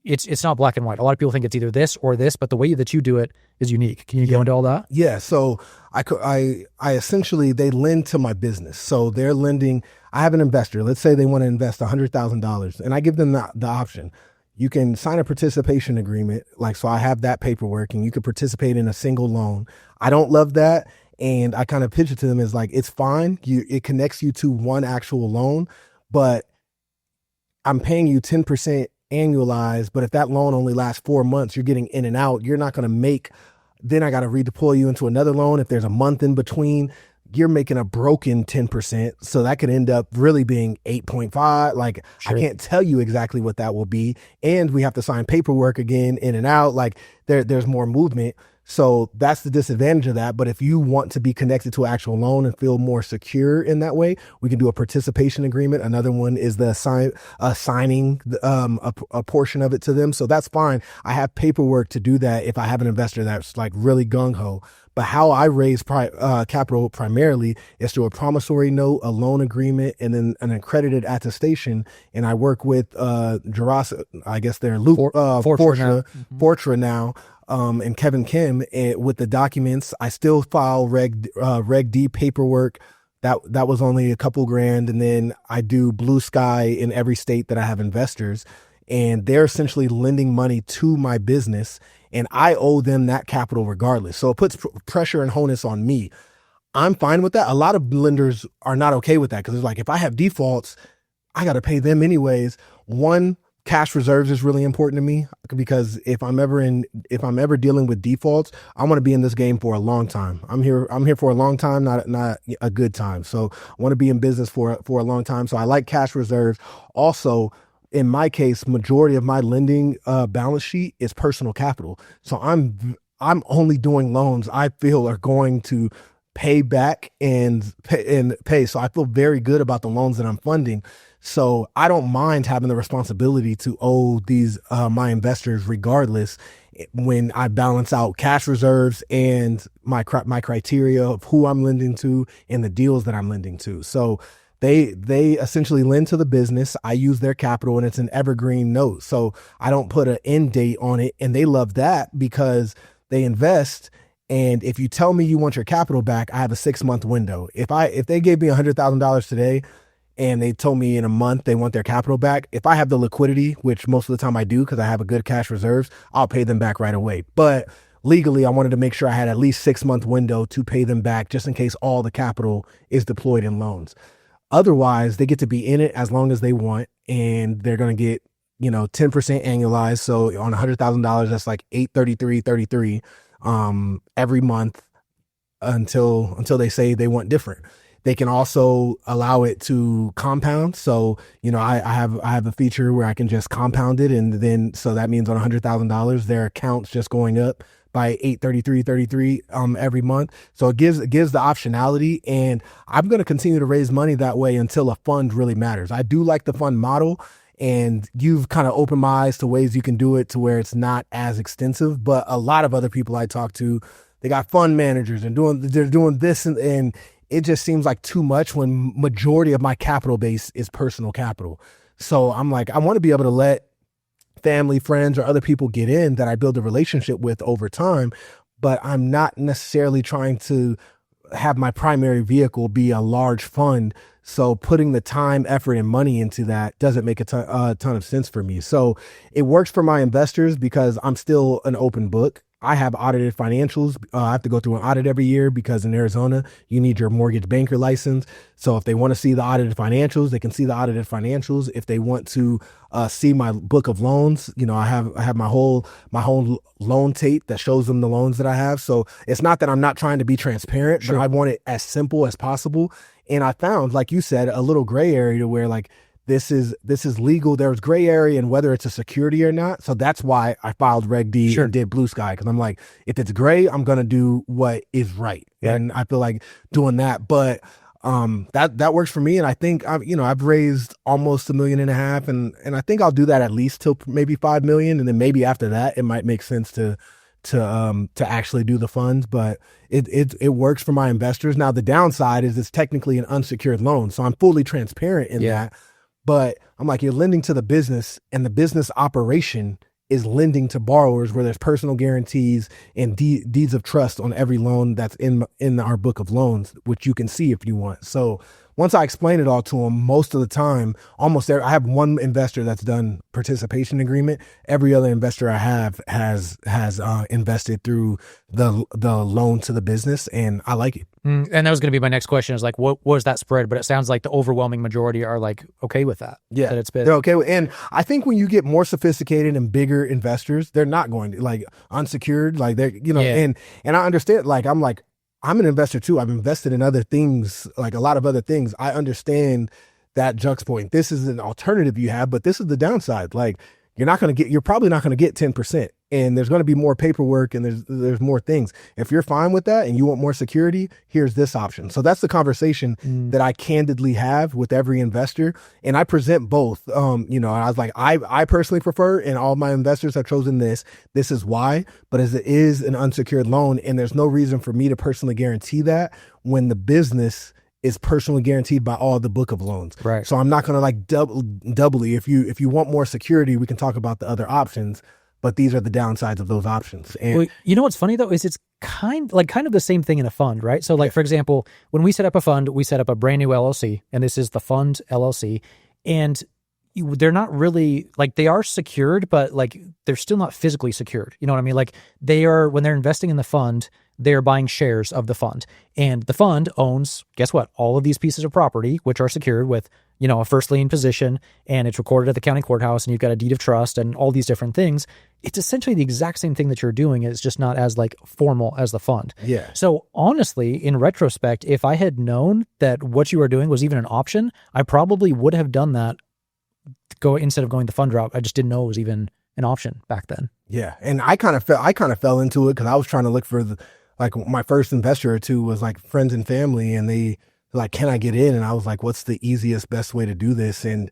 it's not black and white. A lot of people think it's either this or this, but the way that you do it is unique. Can you go into all that? Yeah. So I essentially, they lend to my business. So they're lending. I have an investor. Let's say they want to invest $100,000, and I give them the option. You can sign a participation agreement. So I have that paperwork, and you could participate in a single loan. I don't love that. And I kind of pitch it to them as like, it's fine. It connects you to one actual loan, but I'm paying you 10% annualized, but if that loan only lasts 4 months, you're getting in and out. You're not going to make, then I got to redeploy you into another loan. If there's a month in between, you're making a broken 10%. So that could end up really being 8.5. Like, Sure. I can't tell you exactly what that will be. And we have to sign paperwork again, in and out. Like, there's more movement. So that's the disadvantage of that. But if you want to be connected to an actual loan and feel more secure in that way, we can do a participation agreement. Another one is the signing a portion of it to them. So that's fine. I have paperwork to do that if I have an investor that's like really gung-ho. But how I raise capital primarily is through a promissory note, a loan agreement, and then an accredited attestation. And I work with Jurassic, I guess they're Fortra now. And Kevin Kim with the documents. I still file Reg D paperwork. That was only a couple grand. And then I do Blue Sky in every state that I have investors. And they're essentially lending money to my business. And I owe them that capital regardless. So it puts pressure and onus on me. I'm fine with that. A lot of lenders are not okay with that because it's like, if I have defaults, I got to pay them anyways. One, cash reserves is really important to me because if I'm ever dealing with defaults, I want to be in this game for a long time. I'm here for a long time, not a good time. So I want to be in business for a long time. So I like cash reserves. Also, in my case, majority of my lending balance sheet is personal capital. So I'm only doing loans I feel are going to pay back and pay. So I feel very good about the loans that I'm funding. So I don't mind having the responsibility to owe these my investors regardless when I balance out cash reserves and my criteria of who I'm lending to and the deals that I'm lending to. So they essentially lend to the business. I use their capital and it's an evergreen note. So I don't put an end date on it. And they love that because they invest. And if you tell me you want your capital back, I have a 6-month window. If they gave me $100,000 today and they told me in a month they want their capital back, if I have the liquidity, which most of the time I do because I have a good cash reserves, I'll pay them back right away. But legally, I wanted to make sure I had at least 6-month window to pay them back just in case all the capital is deployed in loans. Otherwise, they get to be in it as long as they want, and they're going to get, 10% annualized. So on $100,000, that's like $833.33 every month until they say they want different. They can also allow it to compound. So, I have a feature where I can just compound it, and then so that means on $100,000, their account's just going up by $833.33 every month. So it gives the optionality, and I'm going to continue to raise money that way until a fund really matters. I do like the fund model, and you've kind of opened my eyes to ways you can do it to where it's not as extensive. But a lot of other people I talk to, they got fund managers and they're doing this, and it just seems like too much when majority of my capital base is personal capital. So I'm like, I want to be able to let family, friends, or other people get in that I build a relationship with over time, but I'm not necessarily trying to have my primary vehicle be a large fund. So putting the time, effort, and money into that doesn't make a ton of sense for me. So it works for my investors because I'm still an open book. I have audited financials. I have to go through an audit every year because in Arizona, you need your mortgage banker license. So if they want to see the audited financials, they can see the audited financials. If they want to see my book of loans, I have my whole loan tape that shows them the loans that I have. So it's not that I'm not trying to be transparent, Sure. but I want it as simple as possible. And I found, like you said, a little gray area to where like, this is legal. There's gray area in whether it's a security or not. So that's why I filed Reg D Sure. and did Blue Sky. Cause I'm like, if it's gray, I'm going to do what is right. Yeah. And I feel like doing that, but that works for me. And I think I've raised almost $1.5 million, and I think I'll do that at least till maybe 5 million. And then maybe after that, it might make sense to actually do the funds, but it works for my investors. Now the downside is it's technically an unsecured loan. So I'm fully transparent in that. But I'm like, you're lending to the business, and the business operation is lending to borrowers where there's personal guarantees and deeds of trust on every loan that's in our book of loans, which you can see if you want. So once I explain it all to them, most of the time, I have one investor that's done participation agreement. Every other investor I have has invested through the loan to the business, and I like it. And that was going to be my next question, is like, what was that spread? But it sounds like the overwhelming majority are like okay with that. Yeah, that it's been. They're okay with, and I think when you get more sophisticated and bigger investors, they're not going to like unsecured, like they're and I understand. Like I'm an investor too. I've invested in other things, like a lot of other things. I understand that juxtaposition. This is an alternative you have, but this is the downside. Like you're probably not going to get 10%, and there's going to be more paperwork, and there's more things. If you're fine with that and you want more security, here's this option. So that's the conversation that I candidly have with every investor, and I present both. I was like, I personally prefer, and all my investors have chosen this. This is why, but as it is an unsecured loan, and there's no reason for me to personally guarantee that when the business is personally guaranteed by all the book of loans. Right. So I'm not going to like doubly. If you want more security, we can talk about the other options, but these are the downsides of those options. And well, you know what's funny though is it's kind of the same thing in a fund, right? So like for example, when we set up a fund, we set up a brand new LLC, and this is the fund LLC, and they're not really like, they are secured, but like they're still not physically secured. You know what I mean? Like they are, when they're investing in the fund, they're buying shares of the fund, and the fund owns, guess what? All of these pieces of property, which are secured with, a first lien position, and it's recorded at the county courthouse, and you've got a deed of trust and all these different things. It's essentially the exact same thing that you're doing. It's just not as like formal as the fund. Yeah. So honestly, in retrospect, if I had known that what you were doing was even an option, I probably would have done that instead of going the fund route. I just didn't know it was even an option back then. Yeah. And I kind of fell into it because I was trying to look for like my first investor or two was like friends and family, and they like, can I get in? And I was like, what's the easiest, best way to do this? And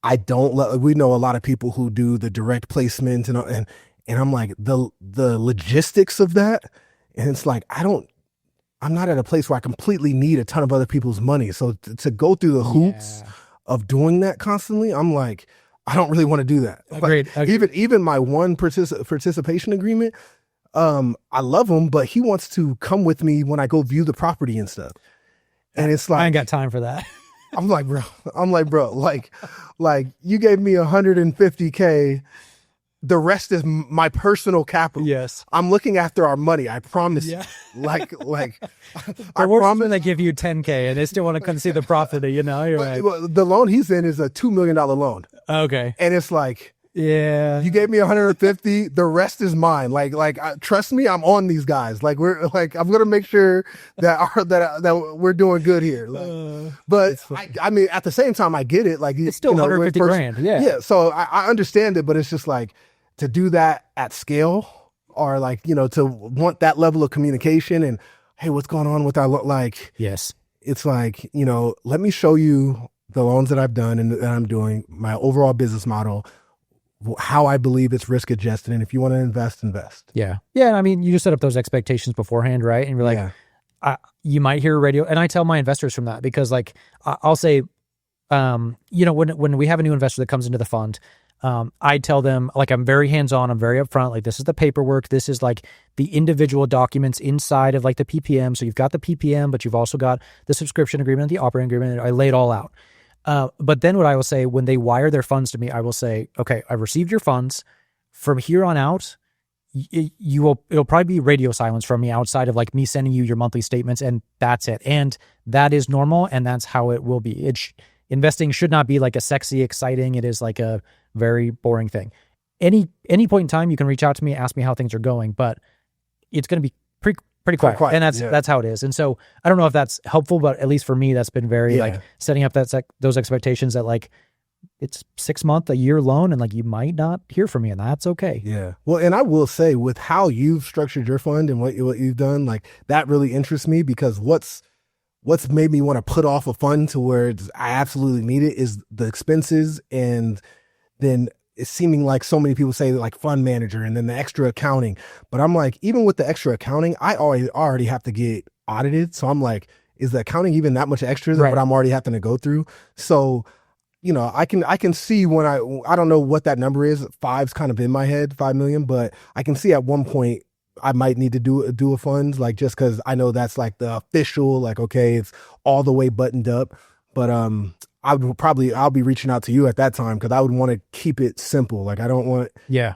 we know a lot of people who do the direct placement and I'm like the logistics of that. And it's like, I'm not at a place where I completely need a ton of other people's money. So to go through the hoops of doing that constantly, I'm like, I don't really want to do that. Agreed. Like, even my one participation agreement, I love him, but he wants to come with me when I go view the property and stuff. And it's like, I ain't got time for that. I'm like, bro, like you gave me $150K. The rest is my personal capital. Yes. I'm looking after our money. I promise. Yeah. Like, I promise. When they give you $10K and they still want to come see the profit, you're right. Well, the loan he's in is a $2 million loan. Okay. And it's like, yeah, you gave me 150. The rest is mine. Trust me, I'm on these guys. I'm gonna make sure that we're doing good here. But I mean, at the same time, I get it. Like it's still 150 grand. Yeah, yeah. So I understand it, but it's just like to do that at scale, or to want that level of communication and hey, what's going on with our yes, it's like let me show you the loans that I've done and that I'm doing, my overall business model, how I believe it's risk adjusted, and if you want to invest. Yeah. And I mean, you just set up those expectations beforehand, right? And you're like, you might hear a radio, and I tell my investors from that because, like, I'll say, when we have a new investor that comes into the fund, I tell them, like, I'm very hands-on, I'm very upfront. Like, this is the paperwork, this is like the individual documents inside of like the PPM. So you've got the PPM, but you've also got the subscription agreement, the operating agreement. I lay it all out. But then what I will say, when they wire their funds to me, I will say, okay, I've received your funds. From here on out, it'll probably be radio silence from me outside of like me sending you your monthly statements, and that's it. And that is normal, and that's how it will be. Investing should not be like a sexy, exciting. It is like a very boring thing. Any point in time, you can reach out to me, ask me how things are going, but it's going to be pretty quiet. And that's how it is. And so I don't know if that's helpful, but at least for me, that's been very like setting up those expectations that like it's 6 month, a year loan, and like you might not hear from me, and that's okay. Yeah. Well, and I will say with how you've structured your fund and what you've done, like that really interests me, because what's made me want to put off a fund to where I absolutely need it is the expenses, and then it's seeming like so many people say like fund manager and then the extra accounting. But I'm like, even with the extra accounting, I already have to get audited. So I'm like, is the accounting even that much extra than what I'm already having to go through? So, I can see when I don't know what that number is. 5's kind of in my head, 5 million, but I can see at one point I might need to do a fund, like just because I know that's like the official, like, okay, it's all the way buttoned up. But I'll be reaching out to you at that time because I would want to keep it simple. Like I don't want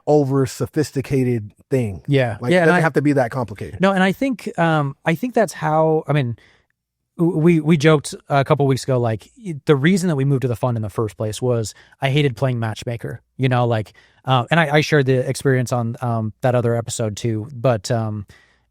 over sophisticated thing. Yeah. Like it doesn't have to be that complicated. No, and I think that's how, I mean, we joked a couple weeks ago, like the reason that we moved to the fund in the first place was I hated playing matchmaker, you know, like, and I shared the experience on that other episode too, but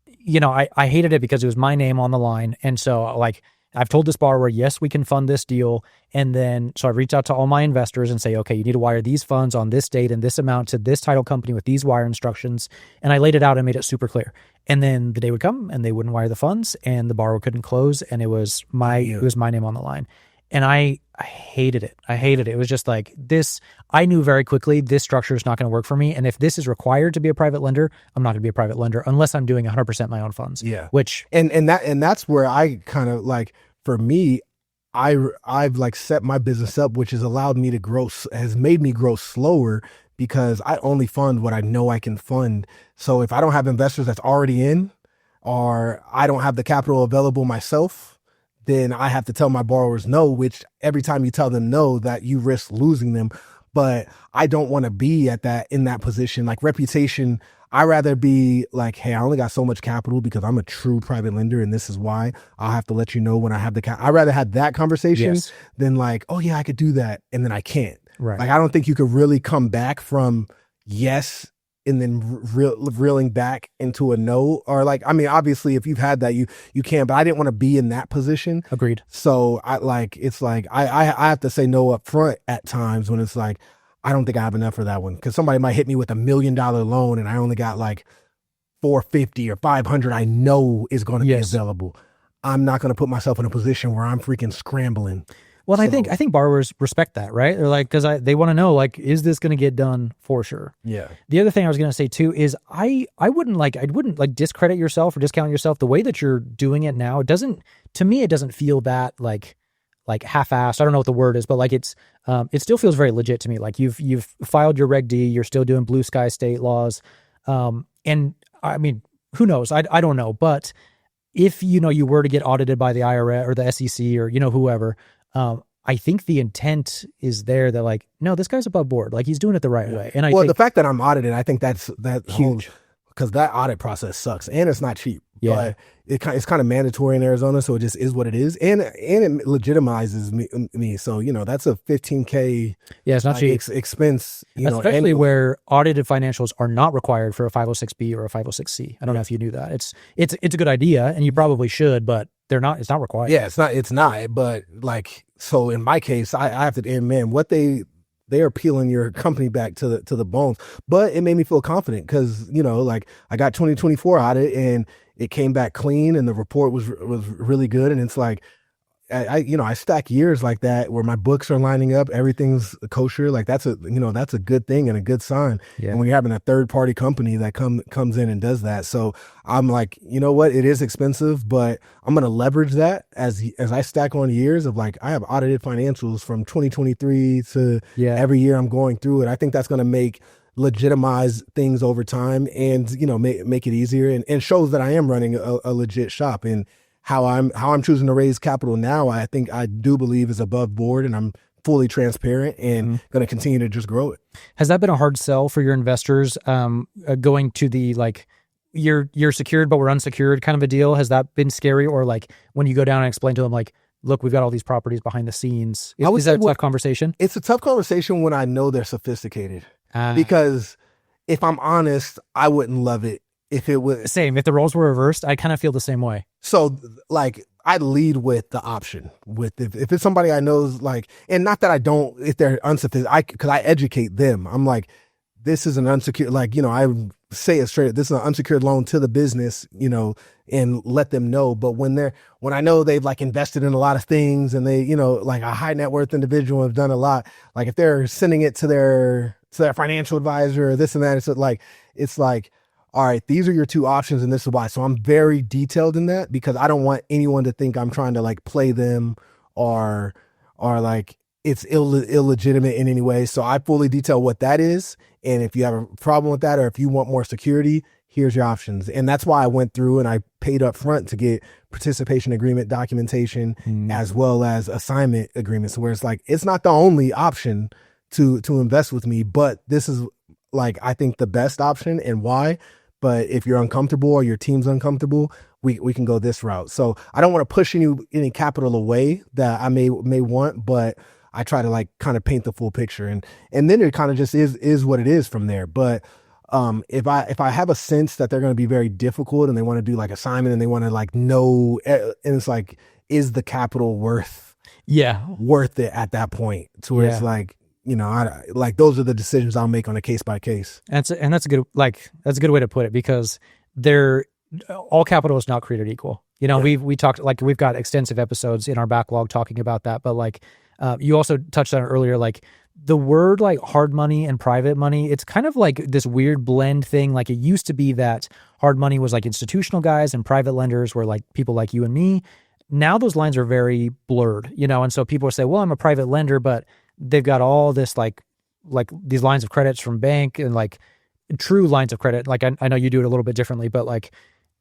you know, I hated it because it was my name on the line. And so like, I've told this borrower, yes, we can fund this deal. And then, so I reached out to all my investors and say, okay, you need to wire these funds on this date and this amount to this title company with these wire instructions. And I laid it out and made it super clear. And then the day would come and they wouldn't wire the funds and the borrower couldn't close. And it was my name on the line. And I hated it. It was just like this. I knew very quickly this structure is not going to work for me. And if this is required to be a private lender, I'm not going to be a private lender unless I'm doing 100% my own funds. Yeah. Which and that's where I kind of like, for me, I've like set my business up, which has allowed me to grow, has made me grow slower because I only fund what I know I can fund. So if I don't have investors that's already in, or I don't have the capital available myself, then I have to tell my borrowers no, which every time you tell them no, that you risk losing them. But I don't want to be in that position. Like reputation, I rather be like, hey, I only got so much capital because I'm a true private lender and this is why. I'll have to let you know when I have the I'd rather have that conversation than like, oh yeah, I could do that and then I can't. Right. Like I don't think you could really come back from yes and then reeling back into a no. Or like, I mean, obviously if you've had that, you can, but I didn't want to be in that position. Agreed. So it's like I have to say no up front at times when it's like, I don't think I have enough for that one because somebody might hit me with $1 million loan and I only got like 450 or 500 I know is going to be available. I'm not going to put myself in a position where I'm freaking scrambling. Well, so, I think borrowers respect that, right? They're like, because they want to know, like, is this going to get done for sure? Yeah. The other thing I was going to say too is I wouldn't discredit yourself or discount yourself. The way that you're doing it now, it doesn't feel that like half-assed. I don't know what the word is, but like it still feels very legit to me. Like you've filed your Reg D, you're still doing blue sky state laws. And I mean, who knows? I don't know. But if, you were to get audited by the IRS or the SEC or, whoever, I think the intent is there that like, no, this guy's above board. Like he's doing it the right way. And the fact that I'm audited, I think that's huge because that audit process sucks and it's not cheap. Yeah. But it's kind of mandatory in Arizona. So it just is what it is. And it legitimizes me. So, that's a $15K it's not cheap expense, especially where audited financials are not required for a 506B or a 506C. I don't know if you knew that. It's a good idea and you probably should, but it's not required. Yeah, it's not. But like, so in my case, I have to, and man, what they are peeling your company back to the bones. But it made me feel confident because, like I got 2024 audit and it came back clean and the report was really good. And it's like, I stack years like that where my books are lining up, everything's kosher. Like that's a good thing and a good sign. Yeah. And when you're having a third party company that comes in and does that. So I'm like, you know what? It is expensive, but I'm going to leverage that as I stack on years of like, I have audited financials from 2023 to every year I'm going through it. I think that's going to legitimize things over time and, make it easier and shows that I am running a legit shop. And how I'm choosing to raise capital now, I do believe is above board and I'm fully transparent and going to continue to just grow it. Has that been a hard sell for your investors going to the like you're secured but we're unsecured kind of a deal? Has that been scary or like when you go down and explain to them like, look, we've got all these properties behind the scenes? Is that a tough conversation? It's a tough conversation when I know they're sophisticated because if I'm honest, I wouldn't love it. If it was same, if the roles were reversed, I kind of feel the same way. So like I lead with the option with if it's somebody I know is like, and not that I don't, if they're unsophisticated, because I educate them. I'm like, this is an unsecured, like, I say it straight. This is an unsecured loan to the business, and let them know. But when I know they've like invested in a lot of things and they, like a high net worth individual have done a lot, like if they're sending it to their financial advisor or this and that, it's like, all right, these are your two options and this is why. So I'm very detailed in that because I don't want anyone to think I'm trying to like play them or like it's illegitimate in any way. So I fully detail what that is. And if you have a problem with that or if you want more security, here's your options. And that's why I went through and I paid up front to get participation agreement documentation as well as assignment agreements, where it's like, it's not the only option to invest with me, but this is like, I think the best option and why. But if you're uncomfortable or your team's uncomfortable, we can go this route. So I don't want to push any capital away that I may want, but I try to like kind of paint the full picture, and then it kind of just is what it is from there. But if I have a sense that they're going to be very difficult and they want to do like assignment and they want to like know, and it's like, is the capital worth it at that point to where it's like, you know, I like, those are the decisions I'll make on a case by case. That's a good way to put it, because all capital is not created equal. You know, we talked, like, we've got extensive episodes in our backlog talking about that, but like, you also touched on it earlier, like the word like hard money and private money, it's kind of like this weird blend thing. Like, it used to be that hard money was like institutional guys and private lenders were like people like you and me. Now those lines are very blurred, you know? And so people say, well, I'm a private lender, but they've got all this like these lines of credits from bank and like true lines of credit. Like I know you do it a little bit differently, but like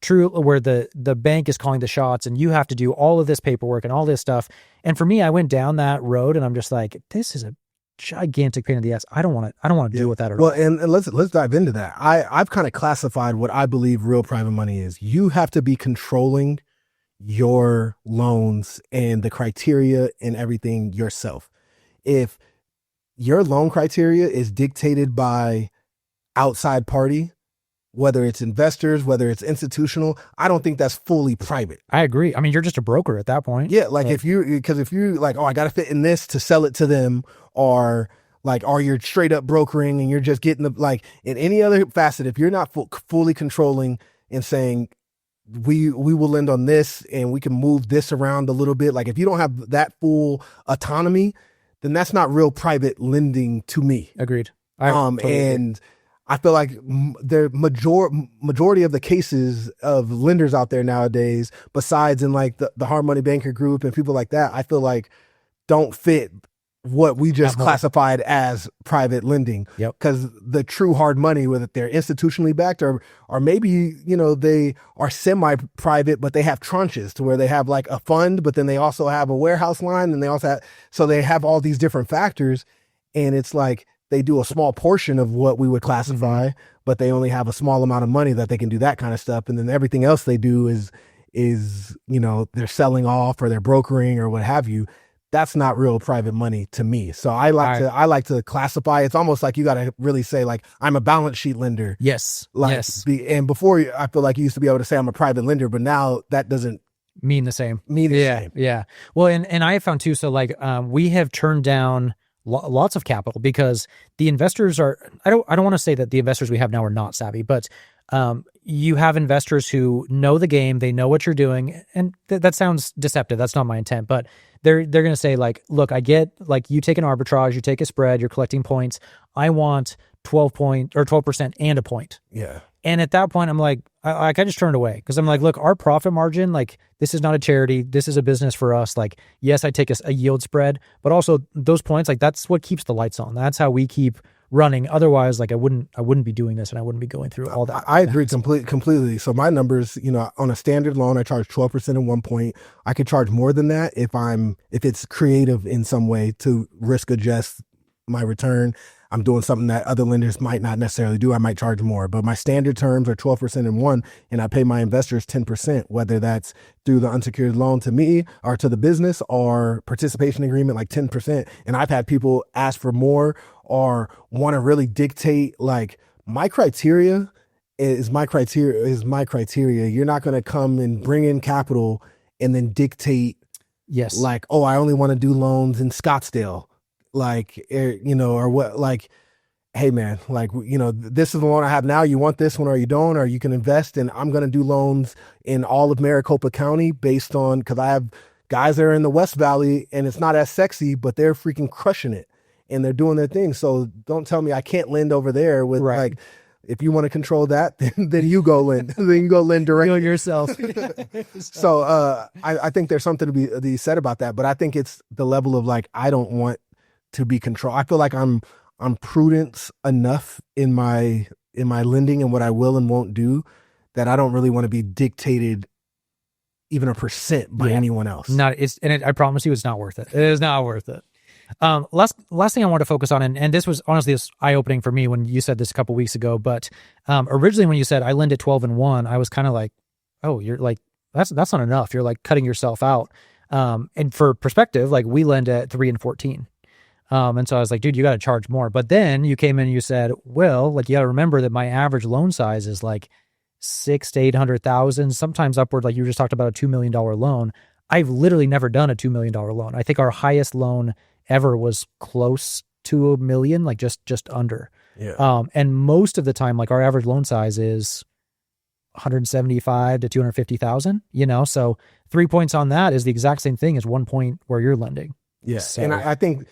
true, where the bank is calling the shots and you have to do all of this paperwork and all this stuff. And for me, I went down that road and I'm just like, this is a gigantic pain in the ass. I don't want to deal with that at all. Well, and let's dive into that. I've kind of classified what I believe real private money is. You have to be controlling your loans and the criteria and everything yourself. If your loan criteria is dictated by outside party, whether it's investors, whether it's institutional, I don't think that's fully private. I agree. I mean, you're just a broker at that point. Yeah, like if you like, oh, I got to fit in this to sell it to them, or like, or you're straight up brokering and you're just getting the, like, in any other facet, if you're not fully controlling and saying, we will lend on this and we can move this around a little bit. Like, if you don't have that full autonomy, then that's not real private lending to me. Agreed. And I feel like the majority of the cases of lenders out there nowadays, besides in like the hard money banker group and people like that, I feel like don't fit what we just classified as private lending. Yep. Because the true hard money, whether they're institutionally backed or maybe, you know, they are semi-private, but they have tranches to where they have like a fund, but then they also have a warehouse line, and they also have, so they have all these different factors, and it's like they do a small portion of what we would classify, but they only have a small amount of money that they can do that kind of stuff. And then everything else they do is, you know, they're selling off or they're brokering or what have you. That's not real private money to me. So I like to classify. It's almost like you got to really say, like, I'm a balance sheet lender. Yes. Like, yes. And before, I feel like you used to be able to say I'm a private lender, but now that doesn't mean the same. Same. Yeah. Well, and I have found too, so like, we have turned down lots of capital because the investors are, I don't want to say that the investors we have now are not savvy, but you have investors who know the game, they know what you're doing, and that sounds deceptive. That's not my intent, but they're going to say, like, look, I get, like, you take an arbitrage, you take a spread, you're collecting points. I want 12% and a point. Yeah. And at that point, I'm like, I just turned away because I'm like, look, our profit margin, like, this is not a charity. This is a business for us. Like, yes, I take a yield spread, but also those points, like, that's what keeps the lights on. That's how we keep running. Otherwise, like, I wouldn't be doing this, and I wouldn't be going through all that. I agree completely. So my numbers, you know, on a standard loan, I charge 12% at one point. I could charge more than that if it's creative in some way to risk adjust my return. I'm doing something that other lenders might not necessarily do. I might charge more, but my standard terms are 12% in one, and I pay my investors 10%, whether that's through the unsecured loan to me or to the business or participation agreement, like 10%. And I've had people ask for more or want to really dictate, like, my criteria is my criteria. You're not going to come and bring in capital and then dictate, yes, like, oh, I only want to do loans in Scottsdale. Like, you know, or what, like, hey man, like, you know, this is the loan I have now. You want this one or you don't, or you can invest, and I'm going to do loans in all of Maricopa County based on, cause I have guys that are in the West Valley and it's not as sexy, but they're freaking crushing it and they're doing their thing. So don't tell me I can't lend over there with like, if you want to control that, then you go lend. Then you go lend directly yourself. So I think there's something to be said about that, but I think it's the level of, like, I don't want to be controlled. I feel like I'm prudent enough in my in my lending and what I will and won't do, that I don't really want to be dictated even a % by anyone else. I promise you, it's not worth it. It is not worth it. Last thing I want to focus on, and this was honestly eye-opening for me when you said this a couple weeks ago, but originally when you said I lend at 12 and 1, I was kind of like, oh, you're like, that's not enough. You're like cutting yourself out. And for perspective, like we lend at 3 and 14. And so I was like, dude, you got to charge more. But then you came in and you said, well, like you got to remember that my average loan size is like 600,000 to 800,000, sometimes upward. Like you just talked about a $2 million loan. I've literally never done a $2 million loan. I think our highest loan ever was close to $1 million, like just under. Yeah. And most of the time, like our average loan size is 175 to 250,000, so 3 points on that is the exact same thing as 1 point where you're lending. Yeah. So, and I think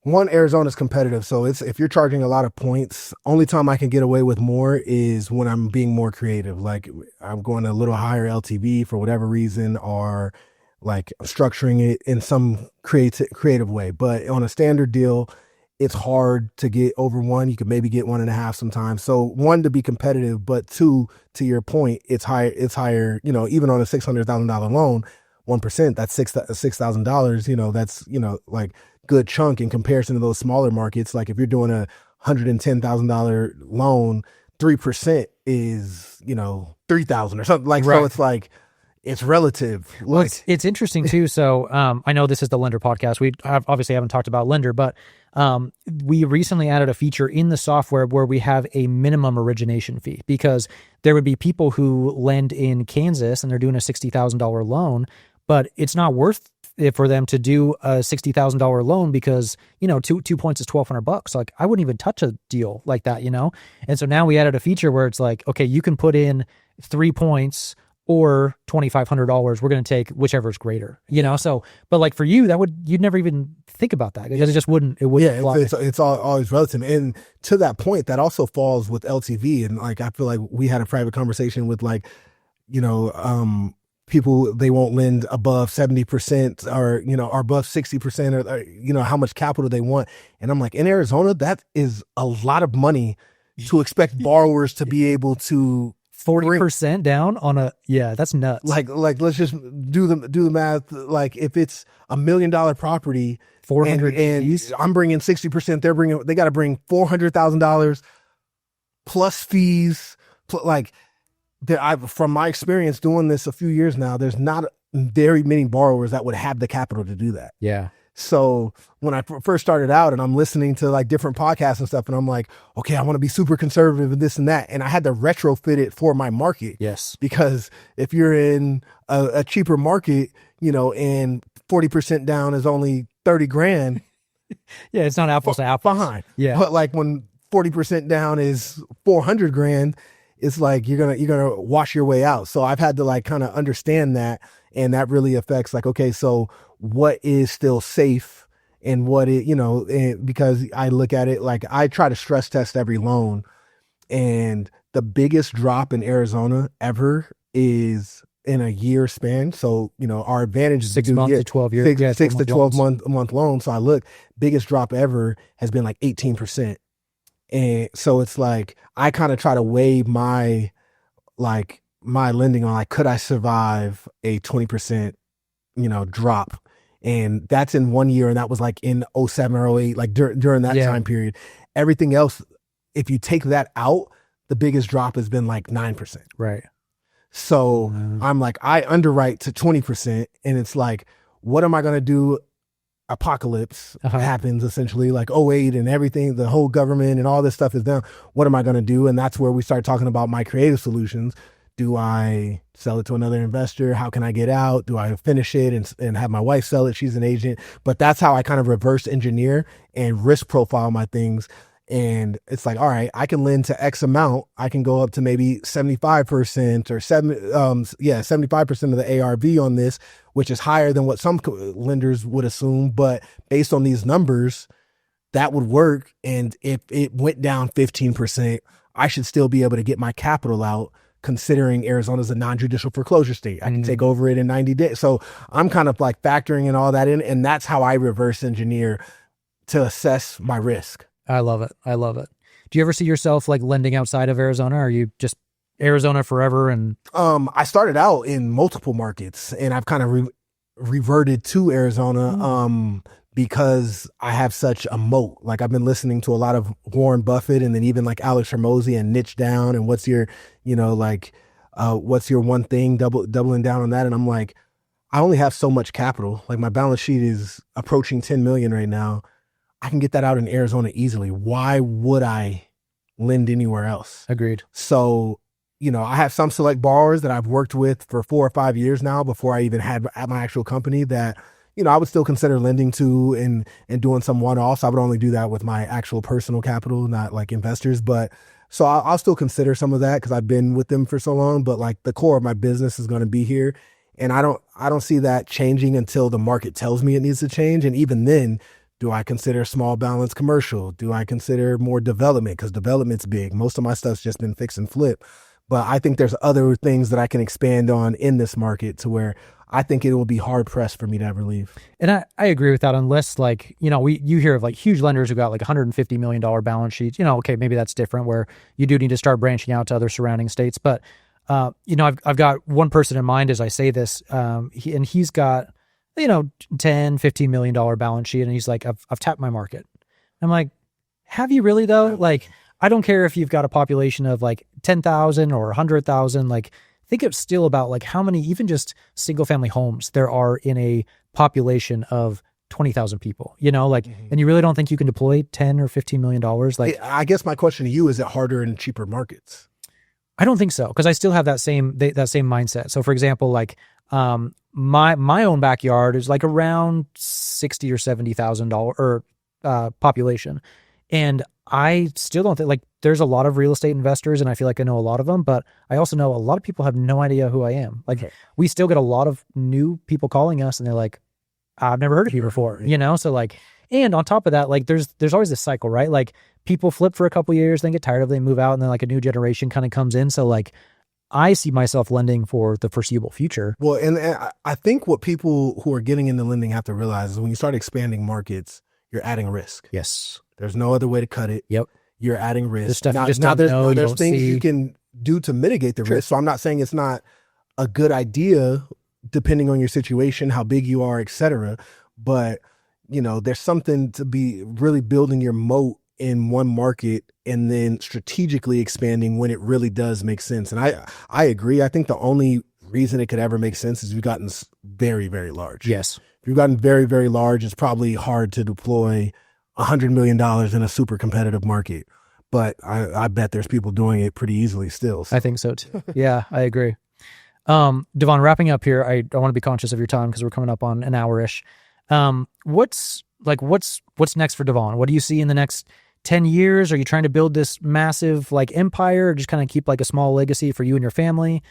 Arizona's competitive. So if you're charging a lot of points, only time I can get away with more is when I'm being more creative. Like I'm going a little higher LTV for whatever reason, or like structuring it in some creative way. But on a standard deal, it's hard to get over 1. You could maybe get 1.5 sometimes. So 1, to be competitive, but 2, to your point, it's higher. Even on a $600,000 loan, 1%, that's $6,000. That's, like good chunk in comparison to those smaller markets. Like if you're doing a $110,000 loan, 3% is, $3,000 or something like, right. So it's like, it's relative. Well, it's interesting too. So I know this is the Lender podcast. We obviously haven't talked about Lender, but we recently added a feature in the software where we have a minimum origination fee, because there would be people who lend in Kansas and they're doing a $60,000 loan, but it's not worth it for them to do a $60,000 loan because, 2 points is $1,200. Like I wouldn't even touch a deal like that, And so now we added a feature where it's like, okay, you can put in 3 points or $2,500. We're going to take whichever is greater, So, but like for you, you'd never even think about that because it wouldn't. Yeah, it's always relative. And to that point, that also falls with LTV. And like, I feel like we had a private conversation with like, people, they won't lend above 70% or above 60% or how much capital they want. And I'm like, in Arizona, that is a lot of money to expect borrowers to be able to 40% down on that's nuts. Like let's just do the math. Like if it's $1 million property, 400 and I'm bringing 60%, they got to bring $400,000 plus fees. From my experience doing this a few years now, there's not very many borrowers that would have the capital to do that. Yeah. So when I first started out and I'm listening to like different podcasts and stuff, and I'm like, okay, I want to be super conservative and this and that. And I had to retrofit it for my market. Yes. Because if you're in a cheaper market, and 40% down is only 30 grand. Yeah. It's not apples to apples. Fine. Yeah. But like when 40% down is 400 grand, it's like, you're going to wash your way out. So I've had to like kind of understand that. And that really affects like, okay, so what is still safe and what it, because I look at it like I try to stress test every loan, and the biggest drop in Arizona ever is in a year span. So, our advantage is 6 months to 12 years, 6 to 12 month loan. So I look, biggest drop ever has been like 18%. And so it's like, I kind of try to weigh my lending on like, could I survive a 20%, drop? And that's in 1 year. And that was like in 07 or 08, like during that time period. Everything else, if you take that out, the biggest drop has been like 9%. Right. So I'm like, I underwrite to 20%, and it's like, what am I going to do? Apocalypse happens essentially, like 08 and everything, the whole government and all this stuff is down. What am I going to do? And that's where we start talking about my creative solutions. Do I sell it to another investor? How can I get out? Do I finish it and have my wife sell it? She's an agent. But that's how I kind of reverse engineer and risk profile my things. And it's like, all right, I can lend to X amount. I can go up to maybe 75% or 75% of the ARV on this, which is higher than what some lenders would assume. But based on these numbers, that would work. And if it went down 15%, I should still be able to get my capital out, considering Arizona's a non-judicial foreclosure state. I can take over it in 90 days. So I'm kind of like factoring in all that in. And that's how I reverse engineer to assess my risk. I love it. do you ever see yourself like lending outside of Arizona? Or are you just Arizona forever? And I started out in multiple markets, and I've kind of reverted to Arizona because I have such a moat. Like, I've been listening to a lot of Warren Buffett, and then even like Alex Hormozy and niche down, and what's your one thing, doubling down on that. And I'm like, I only have so much capital. Like, my balance sheet is approaching 10 million right now. I can get that out in Arizona easily. Why would I lend anywhere else? Agreed. So, I have some select borrowers that I've worked with for 4 or 5 years now before I even had my actual company that, I would still consider lending to and doing some one-offs. I would only do that with my actual personal capital, not like investors. But so I'll still consider some of that because I've been with them for so long. But like, the core of my business is going to be here. And I don't see that changing until the market tells me it needs to change. And even then, do I consider small balance commercial? Do I consider more development? Because development's big. Most of my stuff's just been fix and flip. But I think there's other things that I can expand on in this market to where I think it will be hard pressed for me to ever leave. And I agree with that, unless like, you hear of like huge lenders who got like $150 million balance sheets. Okay, maybe that's different where you do need to start branching out to other surrounding states. But, I've got one person in mind as I say this, he's got, $10, $15 million balance sheet. And he's like, I've tapped my market. I'm like, have you really though? Like, I don't care if you've got a population of like 10,000 or 100,000, like think it's still about like how many, even just single family homes there are in a population of 20,000 people, and you really don't think you can deploy 10 or $15 million? Like, I guess my question to you, is it harder in cheaper markets? I don't think so. Cause I still have that same mindset. So for example, like, my own backyard is like around $60,000 or $70,000 population. And I still don't think, like, there's a lot of real estate investors and I feel like I know a lot of them, but I also know a lot of people have no idea who I am. Like, we still get a lot of new people calling us and they're like, I've never heard of you before, So like, and on top of that, like there's always this cycle, right? Like, people flip for a couple of years, then get tired of it, they move out, and then like a new generation kind of comes in. So like, I see myself lending for the foreseeable future. Well, and I think what people who are getting into lending have to realize is when you start expanding markets, you're adding risk. Yes. There's no other way to cut it. Yep. You're adding risk. There's stuff you just don't know, there's things you can do to mitigate the risk. So I'm not saying it's not a good idea, depending on your situation, how big you are, et cetera. But, there's something to be really building your moat in one market and then strategically expanding when it really does make sense. And I agree. I think the only reason it could ever make sense is we've gotten very, very large. Yes. If you've gotten very, very large, it's probably hard to deploy $100 million in a super competitive market. But I bet there's people doing it pretty easily still. So. I think so too. Yeah, I agree. Devon, wrapping up here, I want to be conscious of your time because we're coming up on an hour-ish. What's next for Devon? What do you see in the next 10 years? Are you trying to build this massive like empire, or just kind of keep like a small legacy for you and your family?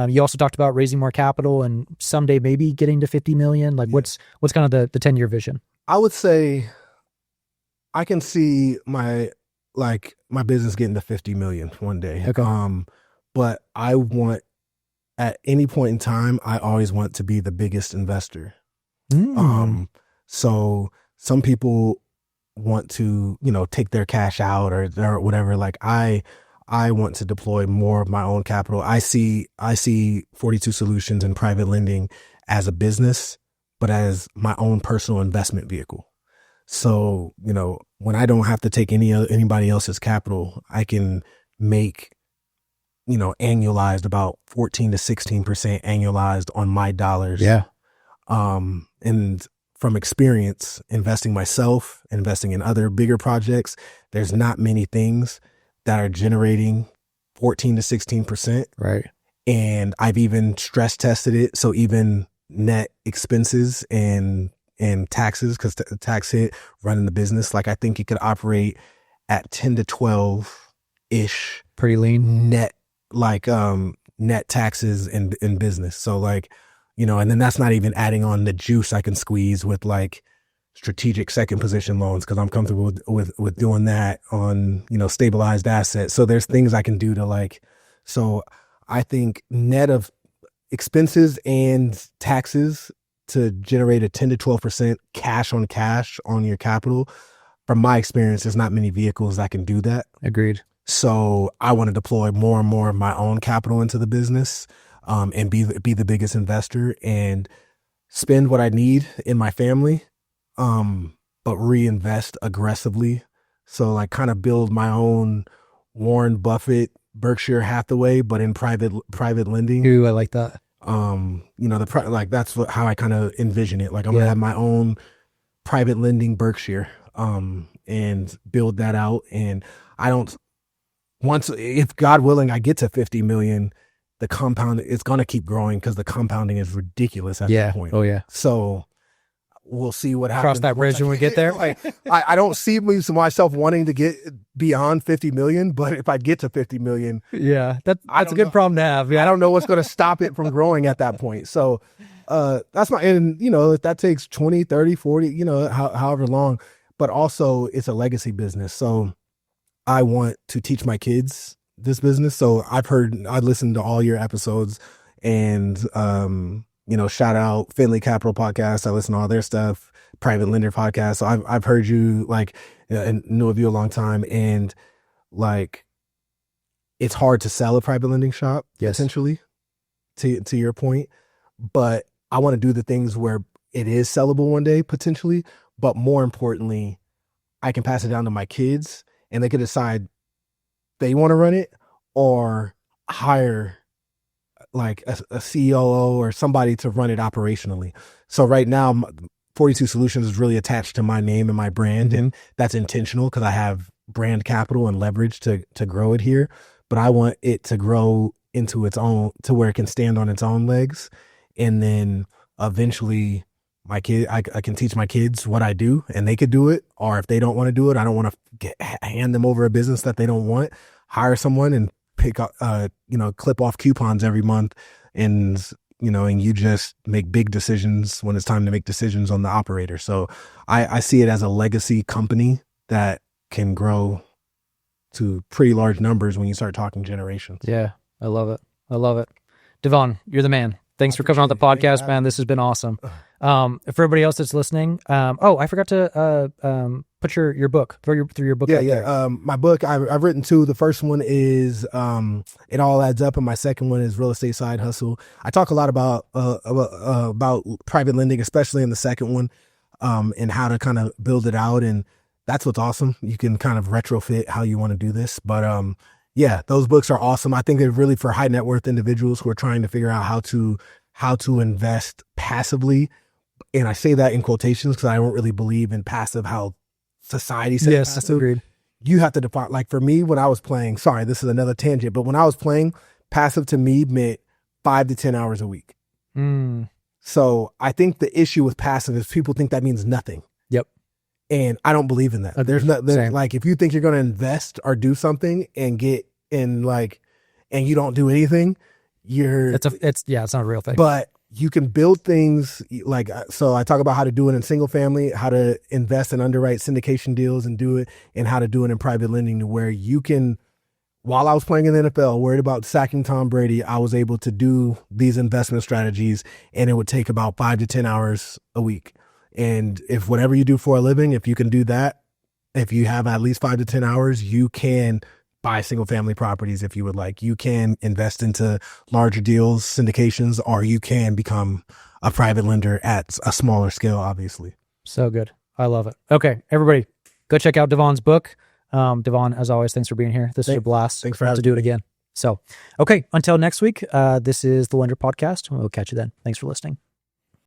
You also talked about raising more capital and someday maybe getting to 50 million. Like, what's kind of the 10-year vision? I would say I can see my business getting to 50 million one day. Okay. But I want, at any point in time, I always want to be the biggest investor. So some people want to, take their cash out or whatever. Like, I want to deploy more of my own capital. I see 42 Solutions and private lending as a business, but as my own personal investment vehicle. So, when I don't have to take anybody else's capital, I can make, annualized about 14 to 16% annualized on my dollars. Yeah. And from experience, investing myself, investing in other bigger projects, there's not many things that are generating 14 to 16%. Right. And I've even stress tested it. So even net expenses and taxes, because tax hit running the business, like I think it could operate at 10 to 12-ish. Pretty lean. Net, net taxes in business. So and then that's not even adding on the juice I can squeeze with strategic second position loans, because I'm comfortable with doing that on, stabilized assets. So there's things I can do to so I think net of expenses and taxes to generate a 10 to 12% cash on your capital, from my experience, there's not many vehicles that can do that. Agreed. So I want to deploy more and more of my own capital into the business, and be the biggest investor and spend what I need in my family, but reinvest aggressively. So like kind of build my own Warren Buffett, Berkshire Hathaway, but in private lending. Ooh, I like that. Like that's how I kind of envision it. Like I'm gonna have my own private lending Berkshire, and build that out. And if God willing, I get to 50 million, the compound, it's going to keep growing because the compounding is ridiculous at that point. Oh yeah. So we'll see what happens. Cross that bridge when we get there. Like, I don't see myself wanting to get beyond 50 million, but if I get to 50 million, that's a good problem to have. Yeah. I don't know what's going to stop it from growing at that point. So that's and if that takes 20, 30, 40, however long, but also it's a legacy business. So I want to teach my kids this business. So I listened to all your episodes, and, shout out Finley Capital Podcast. I listen to all their stuff, Private Lender Podcast. So I've heard you and knew of you a long time. And like, it's hard to sell a private lending shop, essentially, to your point. But I want to do the things where it is sellable one day, potentially. But more importantly, I can pass it down to my kids, and they can decide they want to run it or hire like a COO or somebody to run it operationally. So right now, 42 Solutions is really attached to my name and my brand, and that's intentional because I have brand capital and leverage to grow it here. But I want it to grow into its own, to where it can stand on its own legs, and then eventually I can teach my kids what I do, and they could do it. Or if they don't want to do it, I don't want to hand them over a business that they don't want. Hire someone and pick up, clip off coupons every month, and you just make big decisions when it's time to make decisions on the operator. So I see it as a legacy company that can grow to pretty large numbers when you start talking generations. Yeah, I love it. Devon, you're the man. Thanks for coming on the podcast, man. This has been awesome. For everybody else that's listening, I forgot to put your book, throw your book. Yeah. My book, I've written two. The first one is It All Adds Up, and my second one is Real Estate Side Hustle. I talk a lot about private lending, especially in the second one, and how to kind of build it out. And that's what's awesome. You can kind of retrofit how you want to do this. But those books are awesome. I think they're really for high net worth individuals who are trying to figure out how to invest passively. And I say that in quotations because I don't really believe in passive, how society says passive. Agreed. You have to define, like for me, when I was playing, sorry, this is another tangent, but when I was playing, passive to me meant 5 to 10 hours a week. So I think the issue with passive is people think that means nothing. Yep. And I don't believe in that. Like if you think you're going to invest or do something and and you don't do anything, it's not a real thing. But you can build things so I talk about how to do it in single family, how to invest and underwrite syndication deals and do it, and how to do it in private lending, to where you can, while I was playing in the NFL, worried about sacking Tom Brady, I was able to do these investment strategies, and it would take about 5 to 10 hours a week. And if whatever you do for a living, if you can do that, if you have at least 5 to 10 hours, you can buy single family properties if you would like. You can invest into larger deals, syndications, or you can become a private lender at a smaller scale, obviously. So good. I love it. Okay, everybody, go check out Devon's book. Devon, as always, thanks for being here. This is a blast. Thanks for having me. To do it again. So, okay, until next week, this is the Lender Podcast. We'll catch you then. Thanks for listening.